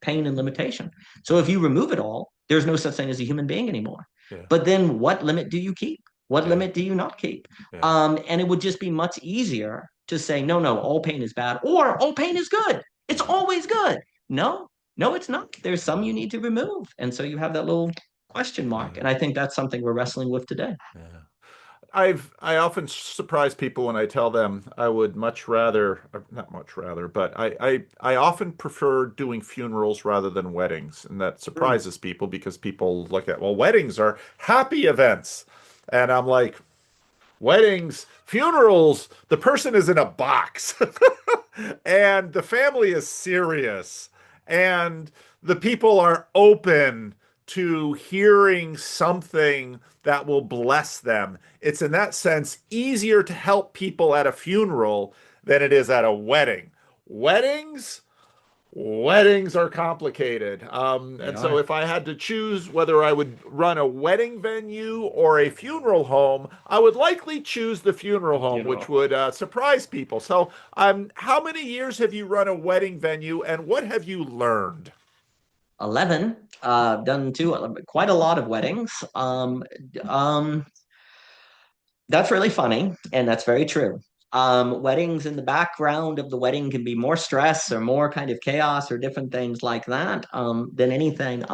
pain and limitation. So if you remove it all, there's no such thing as a human being anymore. Yeah. But then what limit do you keep? What Yeah. limit do you not keep? Yeah. And it would just be much easier to say, no, no, all pain is bad or all pain is good. It's Yeah. always good. No, no, it's not. There's some Yeah. you need to remove. And so you have that little question mark. Yeah. And I think that's something we're wrestling with today. Yeah. I often surprise people when I tell them I would much rather, or not much rather, but I often prefer doing funerals rather than weddings. And that Mm. surprises people because people look at, well, weddings are happy events. And I'm like, weddings, funerals, the person is in a box and the family is serious and the people are open to hearing something that will bless them. It's in that sense easier to help people at a funeral than it is at a wedding. Weddings, Weddings are complicated. They And so are. if I had to choose whether I would run a wedding venue or a funeral home, I would likely choose the funeral home, which Funeral. would surprise people. So, how many years have you run a wedding venue and what have you learned? 11. Done quite a lot of weddings. Um, that's really funny, and that's very true. Weddings in the background of the wedding can be more stress or more kind of chaos or different things like that than anything.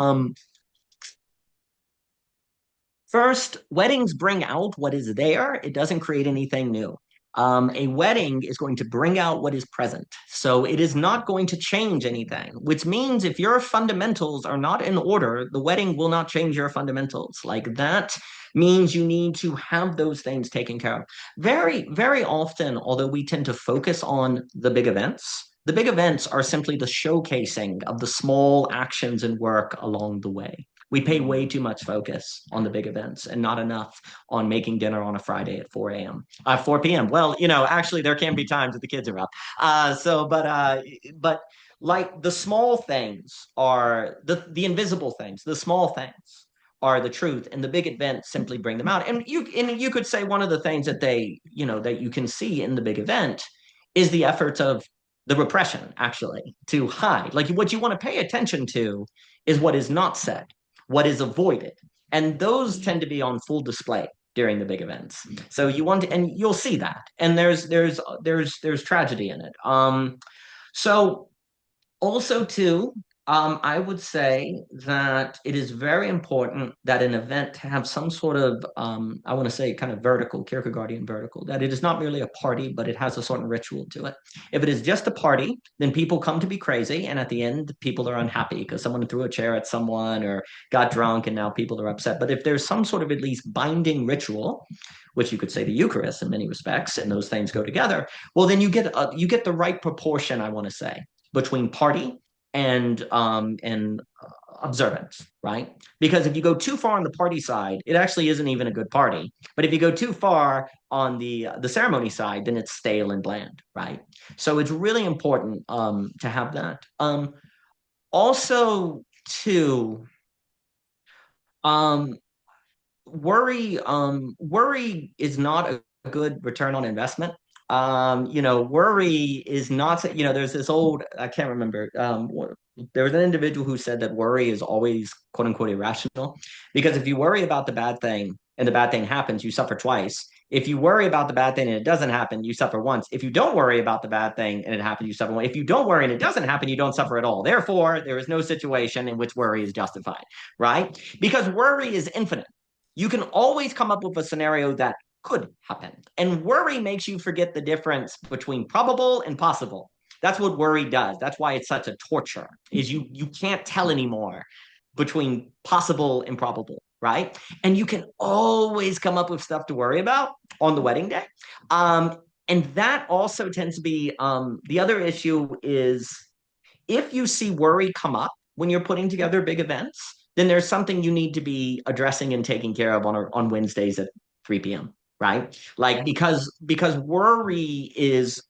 First, weddings bring out what is there. It doesn't create anything new. A wedding is going to bring out what is present. So it is not going to change anything, which means if your fundamentals are not in order, the wedding will not change your fundamentals. Like that means you need to have those things taken care of. Very, very often, although we tend to focus on the big events are simply the showcasing of the small actions and work along the way. We pay way Mm. too much focus on the big events and not enough on making dinner on a Friday at 4 a.m. 4 p.m. Well, actually, there can be times that the kids are up. But like the small things are the invisible things, the small things are the truth, and the big events simply bring them out. And you could say one of the things that that you can see in the big event is the efforts of the repression, actually, to hide. Like what you want to pay attention to is what is not said, what is avoided. And those tend to be on full display during the big events. So you want to, and you'll see that. And there's tragedy in it. So also, too, I would say that it is very important that an event have some sort of, I want to say, kind of vertical, Kierkegaardian vertical, that it is not merely a party, but it has a certain ritual to it. If it is just a party, then people come to be crazy, and at the end, people are unhappy because someone threw a chair at someone or got drunk, and now people are upset. But if there's some sort of at least binding ritual, which you could say the Eucharist in many respects, and those things go together, well, then you get the right proportion, I want to say, between party and observance, right? Because if you go too far on the party side, it actually isn't even a good party. But if you go too far on the ceremony side, then it's stale and bland, right? So it's really important to have that. Also, too, um, worry is not a good return on investment. Worry is not, there's this old, I can't remember, there was an individual who said that worry is always quote unquote irrational, because if you worry about the bad thing and the bad thing happens, you suffer twice. If you worry about the bad thing and it doesn't happen, you suffer once. If you don't worry about the bad thing and it happens, you suffer once. If you don't worry and it doesn't happen, you don't suffer at all. Therefore, there is no situation in which worry is justified, right? Because worry is infinite. You can always come up with a scenario that could happen. And worry makes you forget the difference between probable and possible. That's what worry does. That's why it's such a torture. Is you can't tell anymore between possible and probable, right? And you can always come up with stuff to worry about on the wedding day. And that also tends to be the other issue is if you see worry come up when you're putting together big events, then there's something you need to be addressing and taking care of on Wednesdays at 3 p.m. Right? Like because worry is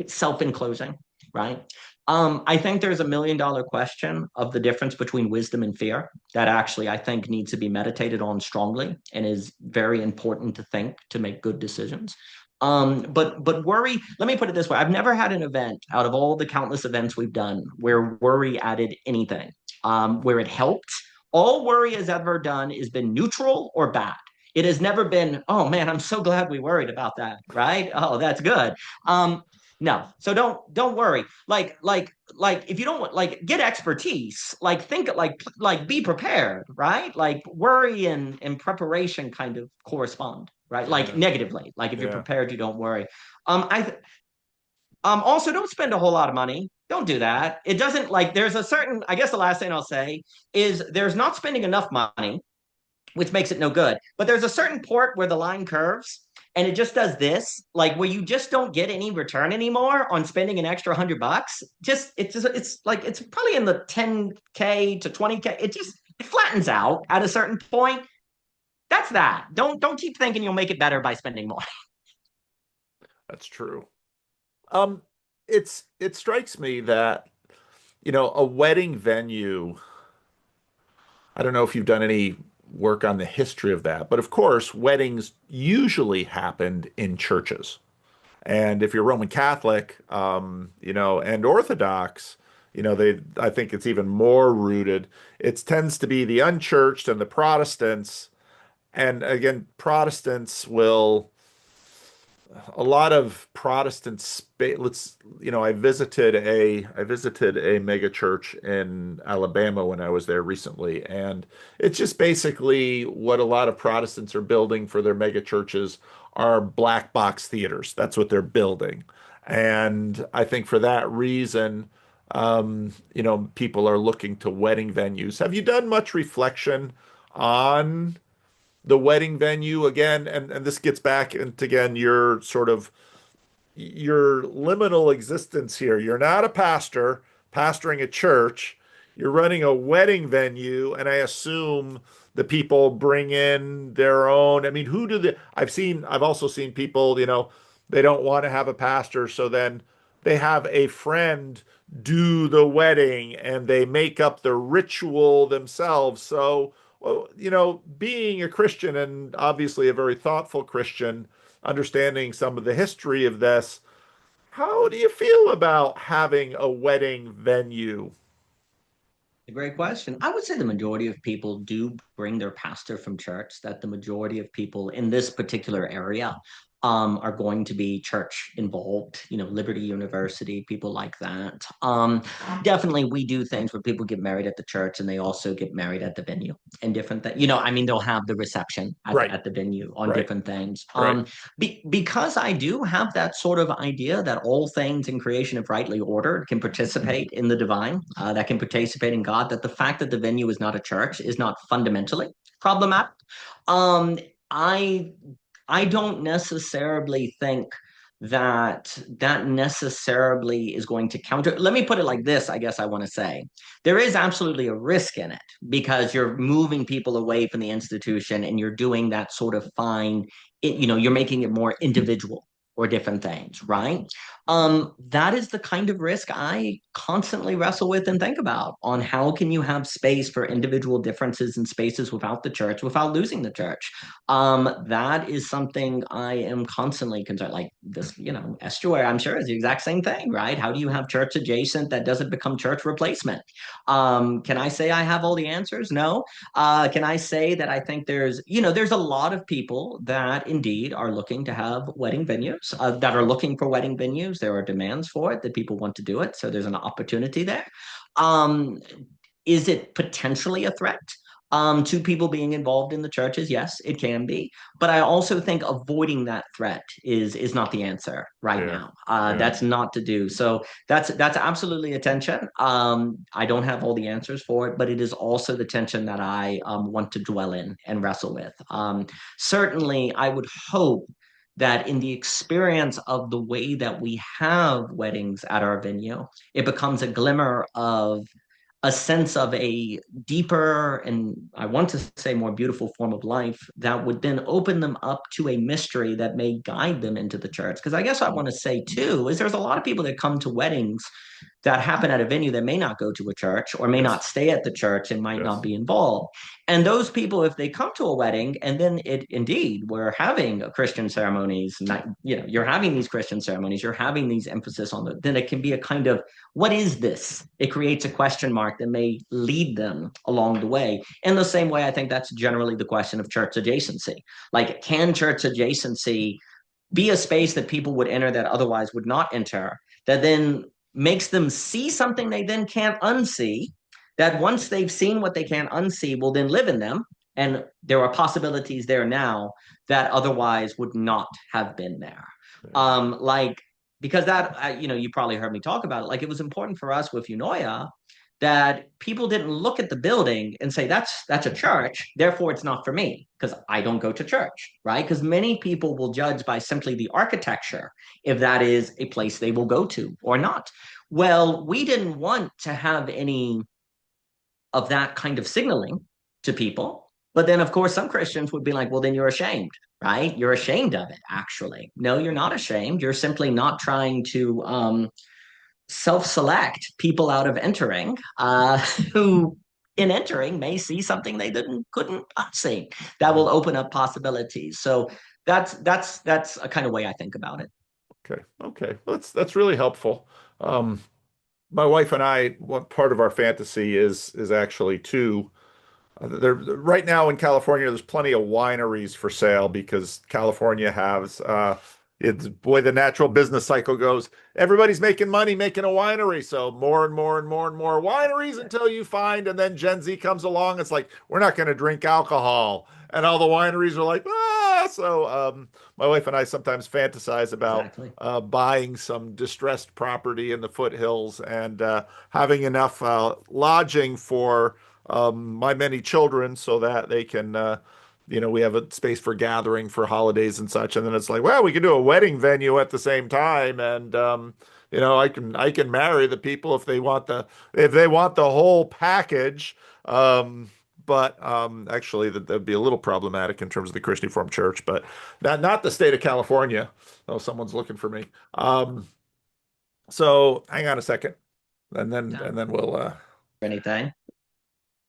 self-enclosing, right? I think there's $1 million question of the difference between wisdom and fear that actually I think needs to be meditated on strongly and is very important to think to make good decisions. But worry, let me put it this way. I've never had an event out of all the countless events we've done where worry added anything, where it helped. All worry has ever done is been neutral or bad. It has never been, oh man, I'm so glad we worried about that, right? Oh, that's good. No, so don't worry. Like if you don't get expertise, think be prepared, right? Like worry and preparation kind of correspond, right? Like Yeah, negatively. Like if you're yeah. prepared, you don't worry. I Also don't spend a whole lot of money. Don't do that. It doesn't like there's a certain, I guess the last thing I'll say is there's not spending enough money, which makes it no good. But there's a certain port where the line curves and it just does this, like where you just don't get any return anymore on spending an extra $100. It's like it's probably in the 10K to 20K. It flattens out at a certain point. That's that. Don't keep thinking you'll make it better by spending more. That's true. Um, it strikes me that a wedding venue, I don't know if you've done any work on the history of that, but of course, weddings usually happened in churches. And if you're Roman Catholic, and Orthodox, I think it's even more rooted. It tends to be the unchurched and the Protestants. And again, Protestants will a lot of Protestant space. I visited a mega church in Alabama when I was there recently, and it's just basically what a lot of Protestants are building for their mega churches are black box theaters. That's what they're building, and I think for that reason, people are looking to wedding venues. Have you done much reflection on the wedding venue again? And this gets back into again your sort of your liminal existence here. You're not a pastor pastoring a church. You're running a wedding venue, and I assume the people bring in their own. I mean, who do the I've also seen people, they don't want to have a pastor, so then they have a friend do the wedding and they make up the ritual themselves. So, well, being a Christian and obviously a very thoughtful Christian, understanding some of the history of this, how do you feel about having a wedding venue? A great question. I would say the majority of people do bring their pastor from church, that the majority of people in this particular area are going to be church involved, Liberty University, people like that. Definitely, we do things where people get married at the church and they also get married at the venue and different things. I mean, they'll have the reception at Right, the venue on right, different things. right. Because I do have that sort of idea that all things in creation, if rightly ordered, can participate in the divine, that can participate in God, that the fact that the venue is not a church is not fundamentally problematic. Um, I I don't necessarily think that necessarily is going to counter. Let me put it like this, I guess I want to say. There is absolutely a risk in it because you're moving people away from the institution and you're doing that sort of you're making it more individual or different things, right? That is the kind of risk I constantly wrestle with and think about on how can you have space for individual differences in spaces without the church, without losing the church. That is something I am constantly concerned. Like this, estuary, I'm sure is the exact same thing, right? How do you have church adjacent that doesn't become church replacement? Can I say I have all the answers? No. Can I say that I think there's a lot of people that indeed are looking to have wedding venues, that are looking for wedding venues. There are demands for it that people want to do it. So there's an opportunity there. Um, is it potentially a threat? To people being involved in the churches, yes, it can be. But I also think avoiding that threat is not the answer right Yeah, now. yeah. That's not to do. So that's absolutely a tension. I don't have all the answers for it, but it is also the tension that I want to dwell in and wrestle with. Certainly, I would hope that in the experience of the way that we have weddings at our venue, it becomes a glimmer of a sense of a deeper and I want to say more beautiful form of life that would then open them up to a mystery that may guide them into the church. Because I guess I want to say too is there's a lot of people that come to weddings that happen at a venue that may not go to a church or may not Yes, stay at the church and might not yes, be involved. And those people, if they come to a wedding and then it indeed we're having a Christian ceremonies, not, you're having these Christian ceremonies, you're having these emphasis on then it can be a kind of what is this? It creates a question mark that may lead them along the way. In the same way, I think that's generally the question of church adjacency. Like, can church adjacency be a space that people would enter that otherwise would not enter, that then makes them see something they then can't unsee, that once they've seen what they can't unsee will then live in them. And there are possibilities there now that otherwise would not have been there. yeah. Like, because that, you probably heard me talk about it. Like, it was important for us with Unoya that people didn't look at the building and say that's a church, therefore it's not for me because I don't go to church, right? Because many people will judge by simply the architecture if that is a place they will go to or not. Well, we didn't want to have any of that kind of signaling to people. But then, of course, some Christians would be like, well, then you're ashamed, right? You're ashamed of it, actually. No, you're not ashamed. You're simply not trying to self-select people out of entering who in entering may see something they didn't couldn't see that will open up possibilities. So that's a kind of way I think about it. Okay. Okay. Well, that's really helpful. Um, my wife and I, one part of our fantasy is actually to there right now in California, there's plenty of wineries for sale because California has it's boy the natural business cycle goes. Everybody's making money making a winery, so more and more and more and more wineries until you find, and then Gen Z comes along. It's like we're not going to drink alcohol, and all the wineries are like ah. So my wife and I sometimes fantasize about Exactly. buying some distressed property in the foothills and having enough lodging for my many children so that they can, we have a space for gathering for holidays and such. And then it's like, well, we can do a wedding venue at the same time. And, I can marry the people if they want the whole package. But actually, that'd be a little problematic in terms of the Christian Reformed Church, but not the state of California. Oh, someone's looking for me. So hang on a second, and then Yeah. and then we'll Anything.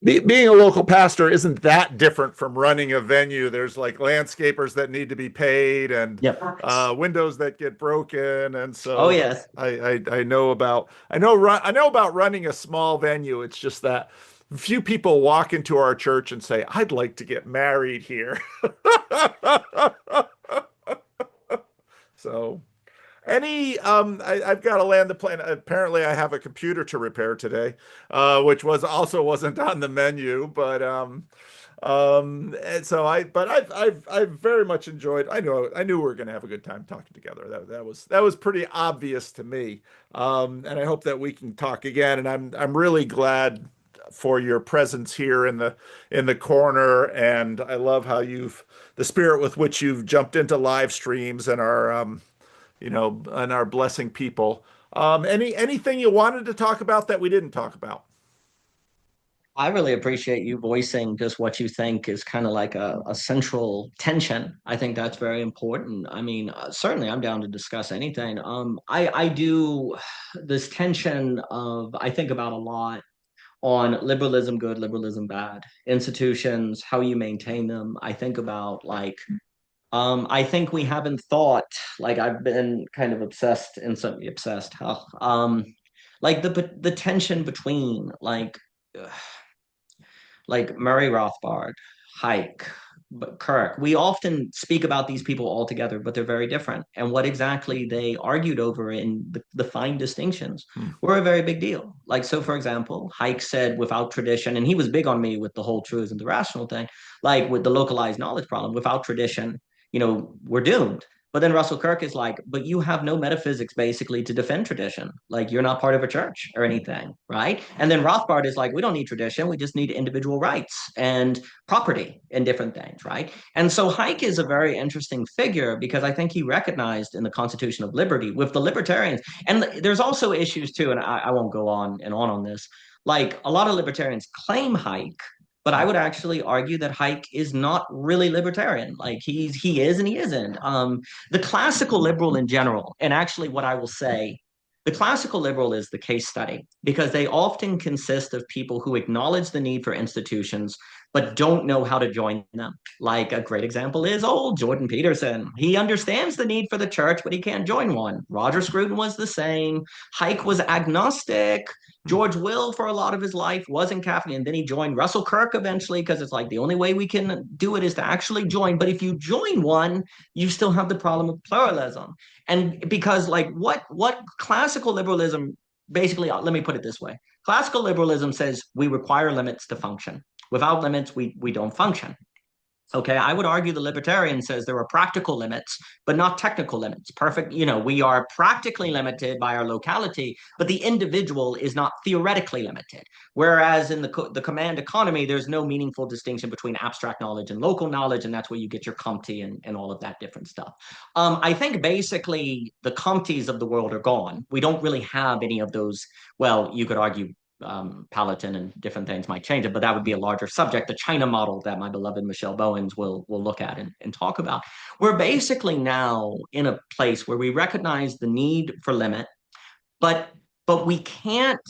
being a local pastor isn't that different from running a venue. There's like landscapers that need to be paid and Yep. windows that get broken, and Oh so yes. I know about running a small venue. It's just that few people walk into our church and say, "I'd like to get married here." So I've got to land the plane. Apparently, I have a computer to repair today, which wasn't on the menu. And so I've very much enjoyed. I knew we were going to have a good time talking together. That was pretty obvious to me. And I hope that we can talk again. And I'm really glad for your presence here in the corner. And I love how the spirit with which you've jumped into live streams and are blessing people. Anything you wanted to talk about that we didn't talk about? I really appreciate you voicing just what you think is kind of like a central tension. I think that's very important. I mean, certainly I'm down to discuss anything. I do this tension of I think about a lot on liberalism good, liberalism bad, institutions, how you maintain them. I think about like I think we haven't thought like I've been kind of obsessed and suddenly obsessed. Like the tension between like Murray Rothbard, Hayek, but Kirk. We often speak about these people all together, but they're very different. And what exactly they argued over in the fine distinctions Hmm. were a very big deal. Like, so for example, Hayek said without tradition, and he was big on me with the whole truth and the rational thing, like with the localized knowledge problem, without tradition, we're doomed. But then Russell Kirk is like, but you have no metaphysics basically to defend tradition. Like you're not part of a church or anything, right? And then Rothbard is like, we don't need tradition. We just need individual rights and property and different things, right? And so Hayek is a very interesting figure because I think he recognized in the Constitution of Liberty with the libertarians, and there's also issues too, and I won't go on and on this. Like a lot of libertarians claim Hayek, but I would actually argue that Hayek is not really libertarian. Like he is and he isn't. The classical liberal in general, and actually what I will say, the classical liberal is the case study because they often consist of people who acknowledge the need for institutions but don't know how to join them. Like a great example is old Jordan Peterson. He understands the need for the church, but he can't join one. Roger Scruton was the same. Hayek was agnostic. George Will, for a lot of his life, wasn't Catholic, and then he joined Russell Kirk eventually because it's like the only way we can do it is to actually join. But if you join one, you still have the problem of pluralism, and because like what classical liberalism basically, let me put it this way: classical liberalism says we require limits to function. Without limits, we don't function. Okay, I would argue the libertarian says there are practical limits, but not technical limits. Perfect, we are practically limited by our locality, but the individual is not theoretically limited. Whereas in the command economy, there's no meaningful distinction between abstract knowledge and local knowledge, and that's where you get your Comte and all of that different stuff. I think basically the Comtes of the world are gone. We don't really have any of those. Well, you could argue Palatine and different things might change it, but that would be a larger subject. The China model that my beloved Michelle Bowens will look at and talk about. We're basically now in a place where we recognize the need for limit, but but we can't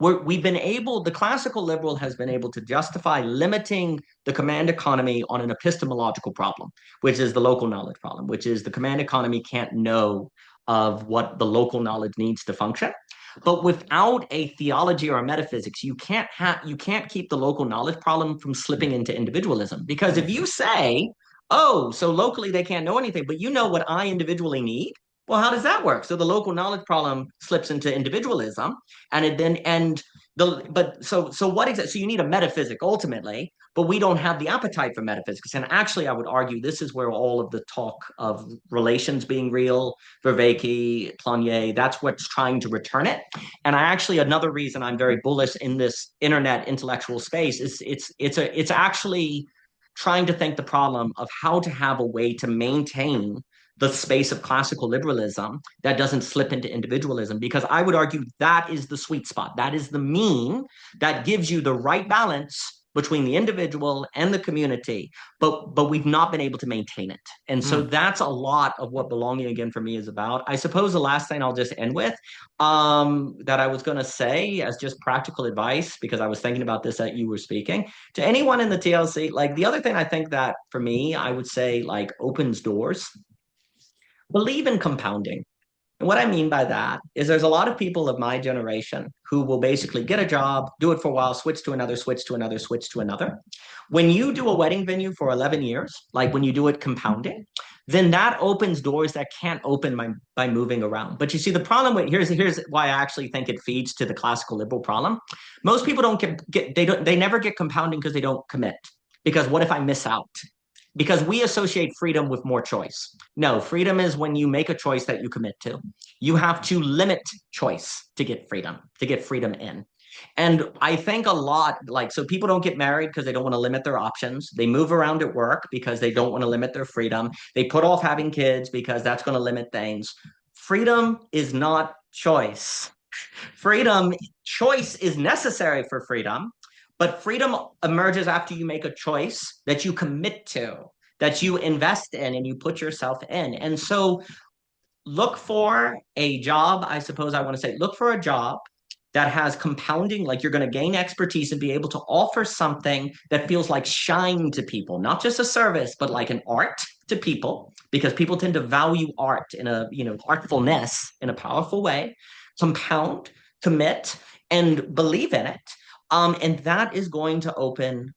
we've been able, the classical liberal has been able to justify limiting the command economy on an epistemological problem, which is the local knowledge problem, which is the command economy can't know of what the local knowledge needs to function. But without a theology or a metaphysics, you can't keep the local knowledge problem from slipping into individualism. Because if you say, oh, so locally they can't know anything, but you know what I individually need, well, how does that work? So the local knowledge problem slips into individualism, and it then and the but so what exactly? So you need a metaphysic ultimately, but we don't have the appetite for metaphysics. And actually, I would argue this is where all of the talk of relations being real, Vervaeke, Planier, that's what's trying to return it. And I actually another reason I'm very bullish in this internet intellectual space is it's actually trying to think the problem of how to have a way to maintain the space of classical liberalism that doesn't slip into individualism, because I would argue that is the sweet spot. That is the mean that gives you the right balance between the individual and the community, but we've not been able to maintain it. And so Hmm. that's a lot of what belonging again for me is about. I suppose the last thing I'll just end with that I was going to say as just practical advice, because I was thinking about this that you were speaking to anyone in the TLC, like the other thing I think that for me, I would say like opens doors, believe in compounding. And what I mean by that is there's a lot of people of my generation who will basically get a job, do it for a while, switch to another, switch to another, switch to another. When you do a wedding venue for 11 years, like when you do it compounding, then that opens doors that can't open by moving around. But you see, the problem with here's why I actually think it feeds to the classical liberal problem. Most people don't they never get compounding because they don't commit. Because what if I miss out? Because we associate freedom with more choice. No, freedom is when you make a choice that you commit to. You have to limit choice to get freedom in. And I think a lot, like, so people don't get married because they don't want to limit their options. They move around at work because they don't want to limit their freedom. They put off having kids because that's going to limit things. Freedom is not choice. Freedom, choice is necessary for freedom, but freedom emerges after you make a choice that you commit to, that you invest in, and you put yourself in. And so look for a job. I suppose I want to say, look for a job that has compounding, like you're going to gain expertise and be able to offer something that feels like shine to people, not just a service, but like an art to people, because people tend to value art in a, artfulness in a powerful way. Compound, commit, and believe in it. And that is going to open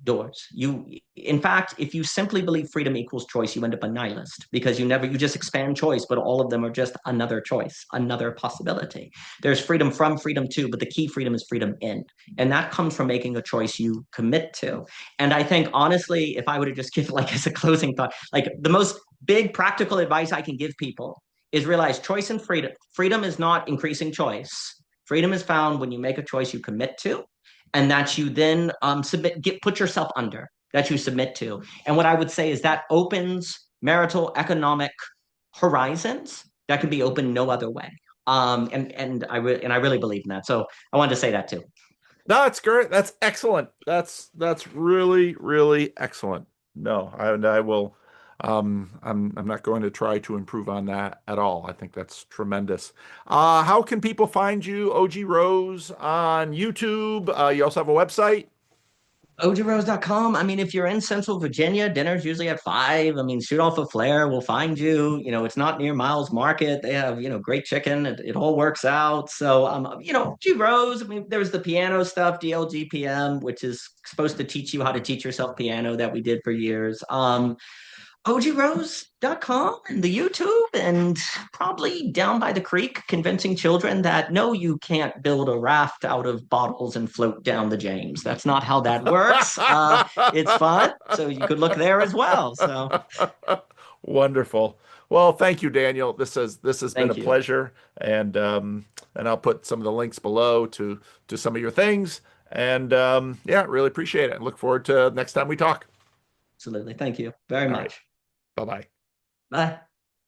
doors. In fact, if you simply believe freedom equals choice, you end up a nihilist because you just expand choice, but all of them are just another choice, another possibility. There's freedom from, freedom to, but the key freedom is freedom in. And that comes from making a choice you commit to. And I think, honestly, if I were to just give like as a closing thought, like the most big practical advice I can give people is realize choice and freedom. Freedom is not increasing choice. Freedom is found when you make a choice you commit to, and that you then put yourself under, that you submit to. And what I would say is that opens marital economic horizons that can be opened no other way. And I really believe in that. So I wanted to say that too. No, that's great. That's excellent. That's really, really excellent. No, I will I'm not going to try to improve on that at all. I think that's tremendous. How can people find you, OG Rose, on YouTube? You also have a website? OGRose.com. I mean, if you're in Central Virginia, dinner's usually at 5. I mean, shoot off a flare, we'll find you. It's not near Miles Market. They have, great chicken. It all works out. So, G Rose, I mean, there's the piano stuff, DLGPM, which is supposed to teach you how to teach yourself piano that we did for years. OGRose.com and the YouTube, and probably down by the creek, convincing children that no, you can't build a raft out of bottles and float down the James. That's not how that works. It's fun. So you could look there as well. So Wonderful. Well, thank you, Daniel. This has been a thank you. pleasure, and I'll put some of the links below to some of your things. And yeah, really appreciate it. Look forward to next time we talk. Absolutely. Thank you very All right. much. Bye bye. Bye.